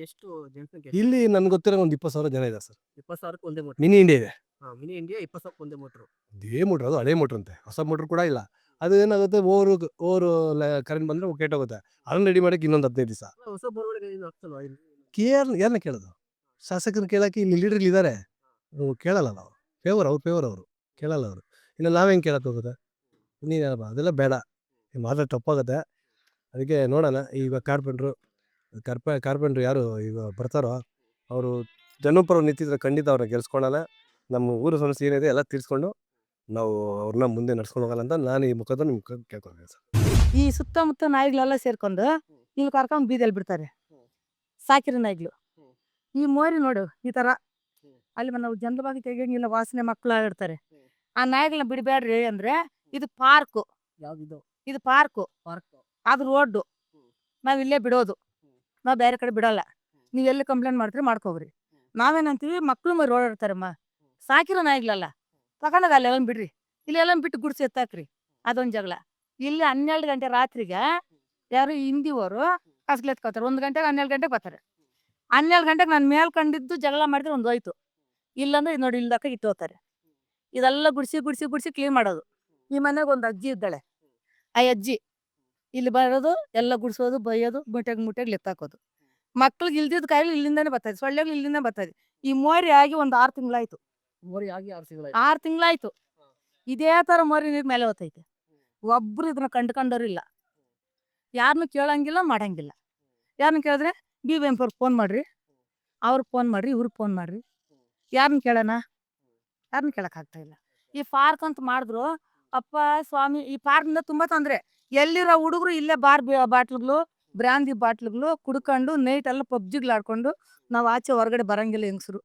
ಎಷ್ಟು ಜನಸಂಖ್ಯೆ? ಇಲ್ಲಿ ನನ್ಗೆ ಗೊತ್ತಿರೋ ಒಂದು 20,000 ಜನ ಇದೆ ಸರ್. 20,000ಕ್ಕೆ ಒಂದೇ ಮೋಟ್ರ್. ಮಿನಿ ಇಂಡಿಯಾ ಇದೆ. ಮಿನಿ ಇಂಡಿಯಾ 20,000ಕ್ಕೆ ಒಂದೇ ಮೋಟ್ರು. ಅದೇ ಮೋಟ್ರ್, ಅದು ಹಳೆ ಮೋಟ್ರ್ ಅಂತೆ. ಹೊಸ ಮೋಟ್ರ್ ಕೂಡ ಇಲ್ಲ. ಅದು ಏನಾಗುತ್ತೆ, ಓವರ್ ಕರೆಂಟ್ ಬಂದರೆ ಕೆಟ್ಟೋಗುತ್ತೆ. ಅದನ್ನ ರೆಡಿ ಮಾಡೋಕ್ಕೆ ಇನ್ನೊಂದು 15 ದಿವಸ. ಹೊಸ ಬೋರ್ವೆಲ್ಗೆ ಏನು ಹಾಕ್ಸಲ್ವಾ ಇಲ್ಲಿ? ಯಾರನ್ನ ಕೇಳೋದು? ಶಾಸಕರನ್ನ ಕೇಳೋಕ್ಕೆ ಇಲ್ಲಿ ಲೀಡರ್ ಇದ್ದಾರೆ. ಕೇಳಲ್ಲ ನಾವು. ಫೇವರ್ ಅವರು ಕೇಳಲ್ಲ ಅವರು. ಇನ್ನು ನಾವೇನು ಕೇಳಕ್ಕೆ ಹೋಗುತ್ತೆ? ನೀನೇನಪ್ಪ ಅದೆಲ್ಲ ಬೇಡ. ಮಾತ್ರ ತಪ್ಪಾಗುತ್ತೆ. ಅದಕ್ಕೆ ನೋಡೋಣ. ಈಗ ಕಾರ್ಪೆಂಟ್ರು ಯಾರು ಈಗ ಬರ್ತಾರೋ ಅವರು ಜನಪರ ನಿಂತಿದ್ರೆ ಖಂಡಿತ ಅವ್ರನ್ನ ಗೆಲ್ಸ್ಕೊಳ್ಳೋಣ. ನಮ್ಮ ಊರ ಸಮಸ್ಯೆ ಏನಿದೆ ಎಲ್ಲ ತೀರಿಸ್ಕೊಂಡು ನಾವು ಅವ್ರನ್ನ ಮುಂದೆ ನಡ್ಸ್ಕೊಂಡು ಹೋಗೋಣ ಅಂತ ನಾನು ಈ ಮುಖದ ನಿಮ್ಗೆ ಕೇಳ್ಕೊಳ್ತೀನಿ ಸರ್. ಈ ಸುತ್ತಮುತ್ತ ನಾಯಿಗಳೆಲ್ಲ ಸೇರ್ಕೊಂಡು ಇಲ್ಲಿ ಕರ್ಕೊಂಡು ಬೀದಿಯಲ್ಲಿ ಬಿಡ್ತಾರೆ. ಸಾಕಿರೋ ನಾಯಿಗಳು. ಈ ಮೋರಿ ನೋಡು ಈ ತರ ಅಲ್ಲಿ ನಾವು ಜನರವಾಗಿ ತೆಗಿಯಂಗಿಲ್ಲ. ವಾಸನೆ ಮಕ್ಕಳು ಇರ್ತಾರೆ. ಆ ನಾಯಿಗಳನ್ನ ಬಿಡಬೇಡ್ರಿ ಅಂದ್ರೆ ಇದು ಪಾರ್ಕು. ಯಾವ್ದಿದು? ಇದು ಪಾರ್ಕು. ಅದು ರೋಡ್ಡು. ನಾವ್ ಇಲ್ಲೇ ಬಿಡೋದು. ನಾವು ಬೇರೆ ಕಡೆ ಬಿಡಲ್ಲ. ನೀವು ಎಲ್ಲಿ ಕಂಪ್ಲೇಂಟ್ ಮಾಡ್ತೀರಿ ಮಾಡ್ಕೋಬ್ರಿ. ನಾವೇನಂತೀವಿ, ಮಕ್ಳು ಮರಿ ಓಡಾಡ್ತಾರಮ್ಮ, ಸಾಕಿರೋ ನಾಯಿಗಳಲ್ಲ, ತಗೊಂಡಾಗ ಅಲ್ಲೆಲ್ಲ ಬಿಡ್ರಿ, ಇಲ್ಲೆಲ್ಲ ಬಿಟ್ಟು ಗುಡ್ಸಿ ಎತ್ತಾಕ್ರಿ. ಅದೊಂದು ಜಗಳ. ಇಲ್ಲಿ 12 ಗಂಟೆ ರಾತ್ರಿಗೆ ಯಾರು ಹಿಂದಿಯವರು ಕಸ್ಲು ಎತ್ಕೋತಾರೆ. 1 ಗಂಟೆಗೆ 12 ಗಂಟೆಗೆ ಬರ್ತಾರೆ. 12 ಗಂಟೆಗೆ ನಾನು ಮೇಲ್ ಕಂಡಿದ್ದು ಜಗಳ ಮಾಡಿದ್ರೆ ಒಂದು ಹೋಯ್ತು. ಇಲ್ಲಾಂದ್ರೆ ನೋಡಿ ಇಲ್ದಕ್ಕ ಇಟ್ಟು ಹೋಗ್ತಾರೆ. ಇದೆಲ್ಲ ಗುಡ್ಸಿ ಕ್ಲೀನ್ ಮಾಡೋದು. ಈ ಮನೆಗೆ ಒಂದು ಅಜ್ಜಿ ಇದ್ದಾಳೆ. ಆ ಅಜ್ಜಿ ಇಲ್ಲಿ ಬರೋದು, ಎಲ್ಲ ಗುಡ್ಸೋದು, ಬೈಯೋದು, ಮುಟ್ಟೆಗೆ ಎತ್ತಾಕೋದು. ಮಕ್ಳಿಗೆ ಇಲ್ದಿದ್ ಕಾಯಿಲೆ ಇಲ್ಲಿಂದಾನೆ ಬರ್ತದೆ. ಸೊಳ್ಳೆಗಳು ಇಲ್ಲಿಂದ ಬರ್ತದೆ. ಈ ಮೋರಿ ಆಗಿ ಒಂದು 6 ತಿಂಗಳಾಯ್ತು. ಮೋರಿ ಆಗಿ 6 ತಿಂಗಳಾಯ್ತು. 6 ತಿಂಗಳಾಯ್ತು. ಇದೇ ತರ ಮೋರಿ ನೀರ್ ಮೇಲೆ ಹೋಗ್ತೈತೆ. ಒಬ್ರು ಇದನ್ನ ಕಂಡ್ಕೊಂಡವ್ರಿಲ್ಲ. ಯಾರನ್ನು ಕೇಳಂಗಿಲ್ಲ, ಮಾಡಂಗಿಲ್ಲ. ಯಾರನ್ನ ಕೇಳಿದ್ರೆ BBMP ಅವ್ರಿಗೆ ಫೋನ್ ಮಾಡ್ರಿ, ಅವ್ರಿಗೆ ಫೋನ್ ಮಾಡ್ರಿ, ಇವ್ರಿಗೆ ಫೋನ್ ಮಾಡ್ರಿ. ಯಾರನ್ನ ಕೇಳೋಣ? ಯಾರನ್ನ ಕೇಳಕ್ ಆಗ್ತಾ ಇಲ್ಲ. ಈ ಪಾರ್ಕ್ ಅಂತ ಮಾಡಿದ್ರು. ಅಪ್ಪ ಸ್ವಾಮಿ, ಈ ಪಾರ್ಕ್ನಿಂದ ತುಂಬಾ ತೊಂದ್ರೆ. ಎಲ್ಲಿರೋ ಹುಡುಗರು ಇಲ್ಲೇ ಬಾಟ್ಲುಗಳು, ಬ್ರಾಂದಿ ಬಾಟ್ಲುಗಳು ಕುಡ್ಕೊಂಡು ನೈಟ್ ಎಲ್ಲ ಪಬ್ಜಿಗಳು ಆಡ್ಕೊಂಡು ನಾವು ಆಚೆ ಹೊರಗಡೆ ಬರಂಗಿಲ್ಲ ಹೆಂಗಸರು.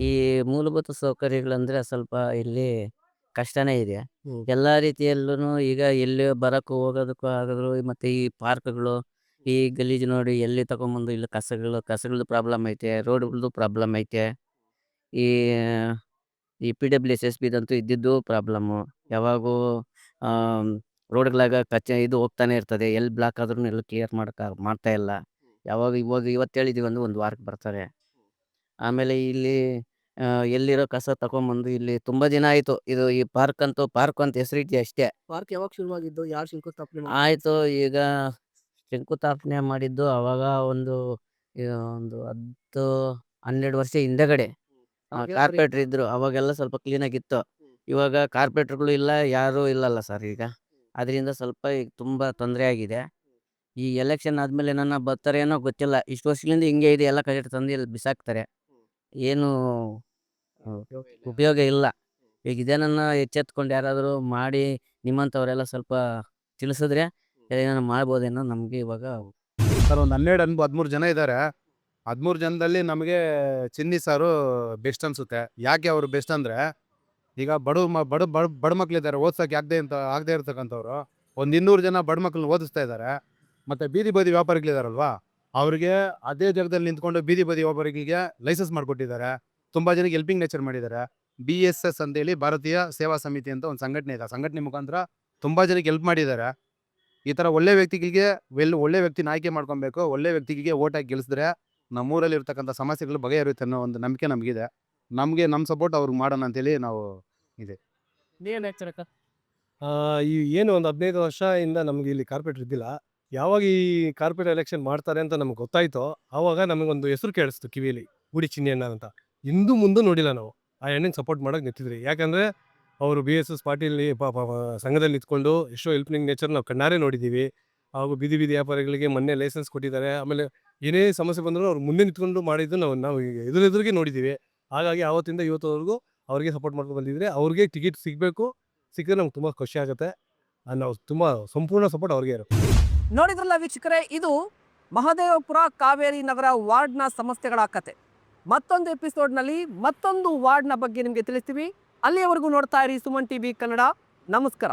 ಈ ಮೂಲಭೂತ ಸೌಕರ್ಯಗಳಂದ್ರೆ ಸ್ವಲ್ಪ ಇಲ್ಲಿ ಕಷ್ಟನೇ ಇದೆ. ಎಲ್ಲಾ ರೀತಿಯಲ್ಲೂ ಈಗ ಎಲ್ಲಿ ಬರಕ್ಕೂ ಹೋಗೋದಕ್ಕೂ ಆಗಿದ್ರು. ಮತ್ತೆ ಈ ಪಾರ್ಕ್ಗಳು, ಈ ಗಲೀಜು ನೋಡಿ ಎಲ್ಲಿ ತಗೊಂಬಂದು ಇಲ್ಲಿ ಕಸಗಳದ್ದು ಪ್ರಾಬ್ಲಮ್ ಐತೆ, ರೋಡ್ಗಳದ್ದು ಪ್ರಾಬ್ಲಮ್ ಐತೆ. ಈ ಈ PWSSBದಂತೂ ಇದ್ದಿದ್ದು ಪ್ರಾಬ್ಲಮ್ಮು. ಯಾವಾಗೂ ರೋಡ್ಗಳಾಗ ಇದು ಹೋಗ್ತಾನೆ ಇರ್ತದೆ. ಎಲ್ಲಿ ಬ್ಲಾಕ್ ಆದ್ರೂ ಎಲ್ಲ ಕ್ಲಿಯರ್ ಮಾಡ್ತಾ ಇಲ್ಲ. ಇವತ್ತು ಹೇಳಿದೀವಿ ಅಂದ್ರೆ ಒಂದು ವಾರಕ್ಕೆ ಬರ್ತಾರೆ. ಆಮೇಲೆ ಇಲ್ಲಿ ಎಲ್ಲಿರೋ ಕಸ ತಗೊಂಬಂದು ಇಲ್ಲಿ ತುಂಬಾ ದಿನ ಆಯ್ತು. ಇದು ಈ ಪಾರ್ಕ್ ಅಂತ ಹೆಸರಿಟ್ಟಿ ಅಷ್ಟೇ. ಪಾರ್ಕ್ ಯಾವಾಗ ಶುರುವಾಗಿದ್ದು? ಯಾರು ಶಂಕುಸ್ಥಾಪನೆ ಮಾಡಿದ್ದು? ಆಯ್ತು, ಈಗ ಶಂಕುಸ್ಥಾಪನೆ ಮಾಡಿದ್ದು ಅವಾಗ ಒಂದು 10-12 ವರ್ಷ ಹಿಂದೆಗಡೆ ಕಾರ್ಪೊರೇಟರ್ ಇದ್ರು. ಅವಾಗೆಲ್ಲ ಸ್ವಲ್ಪ ಕ್ಲೀನ್ ಆಗಿತ್ತು. ಇವಾಗ ಕಾರ್ಪೊರೇಟರ್ಗಳು ಇಲ್ಲ, ಯಾರು ಇಲ್ಲಲ್ಲ ಸರ್ ಈಗ. ಅದರಿಂದ ಸ್ವಲ್ಪ ಈಗ ತುಂಬಾ ತೊಂದರೆ ಆಗಿದೆ. ಈ ಎಲೆಕ್ಷನ್ ಆದ್ಮೇಲೆ ನನ್ನ ಬರ್ತಾರೇನೋ ಗೊತ್ತಿಲ್ಲ. ಇಷ್ಟು ವರ್ಷದಿಂದ ಹಿಂಗೆ ಇದೆ. ಎಲ್ಲ ಕಡೆ ತಂದು ಇಲ್ಲಿ ಬಿಸಾಕ್ತಾರೆ. ಏನು ಉಪಯೋಗ ಇಲ್ಲ. ಈಗ ಇದನ್ನ ಎಚ್ಚೆತ್ಕೊಂಡು ಯಾರಾದರೂ ಮಾಡಿ ನಿಮ್ಮಂಥವರೆಲ್ಲ ಸ್ವಲ್ಪ ತಿಳಿಸಿದ್ರೆ ಏನಾರ ಮಾಡ್ಬೋದೇನೋ ನಮಗೆ ಇವಾಗ ಸರ್ ಒಂದು 13 ಜನ ಇದ್ದಾರೆ. 13 ಜನದಲ್ಲಿ ನಮಗೆ ಚಿನ್ನಿ ಸಾರು ಬೆಸ್ಟ್ ಅನ್ಸುತ್ತೆ. ಯಾಕೆ ಅವರು ಬೆಸ್ಟ್ ಅಂದರೆ, ಈಗ ಬಡ ಮಕ್ಳಿದ್ದಾರೆ ಓದ್ಸೋಕೆ ಆಗದೆ ಇರ್ತಕ್ಕಂಥವ್ರು. ಒಂದು 200 ಜನ ಬಡ ಮಕ್ಳನ್ನ ಓದಿಸ್ತಾ ಇದ್ದಾರೆ. ಮತ್ತು ಬೀದಿ ಬದಿ ವ್ಯಾಪಾರಿಗಳಿದಾರಲ್ವಾ, ಅವ್ರಿಗೆ ಅದೇ ಜಾಗದಲ್ಲಿ ನಿಂತ್ಕೊಂಡು ಬೀದಿ ಬದಿ ವ್ಯಾಪಾರಿಗಳಿಗೆ ಲೈಸೆನ್ಸ್ ಮಾಡಿಕೊಟ್ಟಿದ್ದಾರೆ. ತುಂಬ ಜನಕ್ಕೆ ಹೆಲ್ಪಿಂಗ್ ನೇಚರ್ ಮಾಡಿದ್ದಾರೆ. BSS ಅಂತೇಳಿ ಭಾರತೀಯ ಸೇವಾ ಸಮಿತಿ ಅಂತ ಒಂದು ಸಂಘಟನೆ ಇದೆ. ಆ ಸಂಘಟನೆ ಮುಖಾಂತರ ತುಂಬ ಜನಕ್ಕೆ ಹೆಲ್ಪ್ ಮಾಡಿದ್ದಾರೆ. ಈ ಥರ ಒಳ್ಳೆ ವ್ಯಕ್ತಿಗಳಿಗೆ ಒಳ್ಳೆ ವ್ಯಕ್ತಿನ ಆಯ್ಕೆ ಮಾಡ್ಕೊಬೇಕು. ಒಳ್ಳೆ ವ್ಯಕ್ತಿಗೆ ಓಟ್ ಹಾಕಿ ಗೆಲ್ಲಿಸಿದ್ರೆ ನಮ್ಮೂರಲ್ಲಿ ಇರ್ತಕ್ಕಂಥ ಸಮಸ್ಯೆಗಳು ಬಗೆಹರಿಯುತ್ತೆ ಅನ್ನೋ ಒಂದು ನಂಬಿಕೆ ನಮಗಿದೆ. ನಮ್ಮ ಸಪೋರ್ಟ್ ಅವ್ರಿಗೆ ಮಾಡೋಣ ಅಂತೇಳಿ ನಾವು ಇದೆ. ನೀವೇನು ಹೇಳ್ತೀರಕ್ಕ? ಈ ಏನು ಒಂದು 15 ವರ್ಷದಿಂದ ನಮ್ಗೆ ಇಲ್ಲಿ ಕಾರ್ಪೊರೇಟರ್ ಇದ್ದಿಲ್ಲ. ಯಾವಾಗ ಈ ಕಾರ್ಪೊರೇಟ್ ಎಲೆಕ್ಷನ್ ಮಾಡ್ತಾರೆ ಅಂತ ನಮ್ಗೆ ಗೊತ್ತಾಯ್ತೋ, ಆವಾಗ ನಮಗೊಂದು ಹೆಸರು ಕೇಳಿಸ್ತು ಕಿವಿಯಲ್ಲಿ, ಗುಡಿ ಚಿನ್ನಿಯಣ್ಣ ಅಂತ. ಇಂದು ಮುಂದೆ ನೋಡಿಲ್ಲ ನಾವು ಆ ಹೆಣ್ಣಿಗೆ ಸಪೋರ್ಟ್ ಮಾಡೋಕೆ ನಿಂತಿದ್ರಿ. ಯಾಕಂದರೆ ಅವರು BSS ಪಾರ್ಟಿಲಿ ಸಂಘದಲ್ಲಿ ನಿಂತ್ಕೊಂಡು ಎಷ್ಟೋ ಹೆಲ್ಪಿಂಗ್ ನೇಚರ್ ನಾವು ಕಣ್ಣಾರೆ ನೋಡಿದ್ದೀವಿ. ಹಾಗೂ ಬೀದಿ ವ್ಯಾಪಾರಿಗಳಿಗೆ ಮೊನ್ನೆ ಲೈಸೆನ್ಸ್ ಕೊಟ್ಟಿದ್ದಾರೆ. ಆಮೇಲೆ ಏನೇ ಸಮಸ್ಯೆ ಬಂದರೂ ಅವ್ರು ಮುಂದೆ ನಿಂತ್ಕೊಂಡು ಮಾಡಿದ್ದು ನಾವು ಎದುರಿಗೆ ನೋಡಿದ್ದೀವಿ. ಹಾಗಾಗಿ ಆವತ್ತಿಂದ ಇವತ್ತವರೆಗೂ ಅವ್ರಿಗೆ ಸಪೋರ್ಟ್ ಮಾಡ್ಕೊಂಡು ಬಂದಿದ್ರೆ, ಅವ್ರಿಗೆ ಟಿಕೆಟ್ ಸಿಗಬೇಕು. ಸಿಕ್ಕಿದ್ರೆ ನಮ್ಗೆ ತುಂಬ ಖುಷಿ ಆಗುತ್ತೆ. ನಾವು ತುಂಬ ಸಂಪೂರ್ಣ ಸಪೋರ್ಟ್ ಅವ್ರಿಗೆ ಇರುತ್ತೆ. ನೋಡಿದ್ರಲ್ಲ ವೀಕ್ಷಕರೇ, ಇದು ಮಹದೇವಪುರ ಕಾವೇರಿ ನಗರ ವಾರ್ಡ್ನ ಸಮಸ್ಯೆಗಳ ಕತೆ. ಮತ್ತೊಂದು ಎಪಿಸೋಡ್ನಲ್ಲಿ ಮತ್ತೊಂದು ವಾರ್ಡ್ನ ಬಗ್ಗೆ ನಿಮಗೆ ತಿಳಿಸ್ತೀವಿ. ಅಲ್ಲಿಯವರೆಗೂ ನೋಡ್ತಾ ಇರಿ ಸುಮನ್ TV ಕನ್ನಡ. ನಮಸ್ಕಾರ.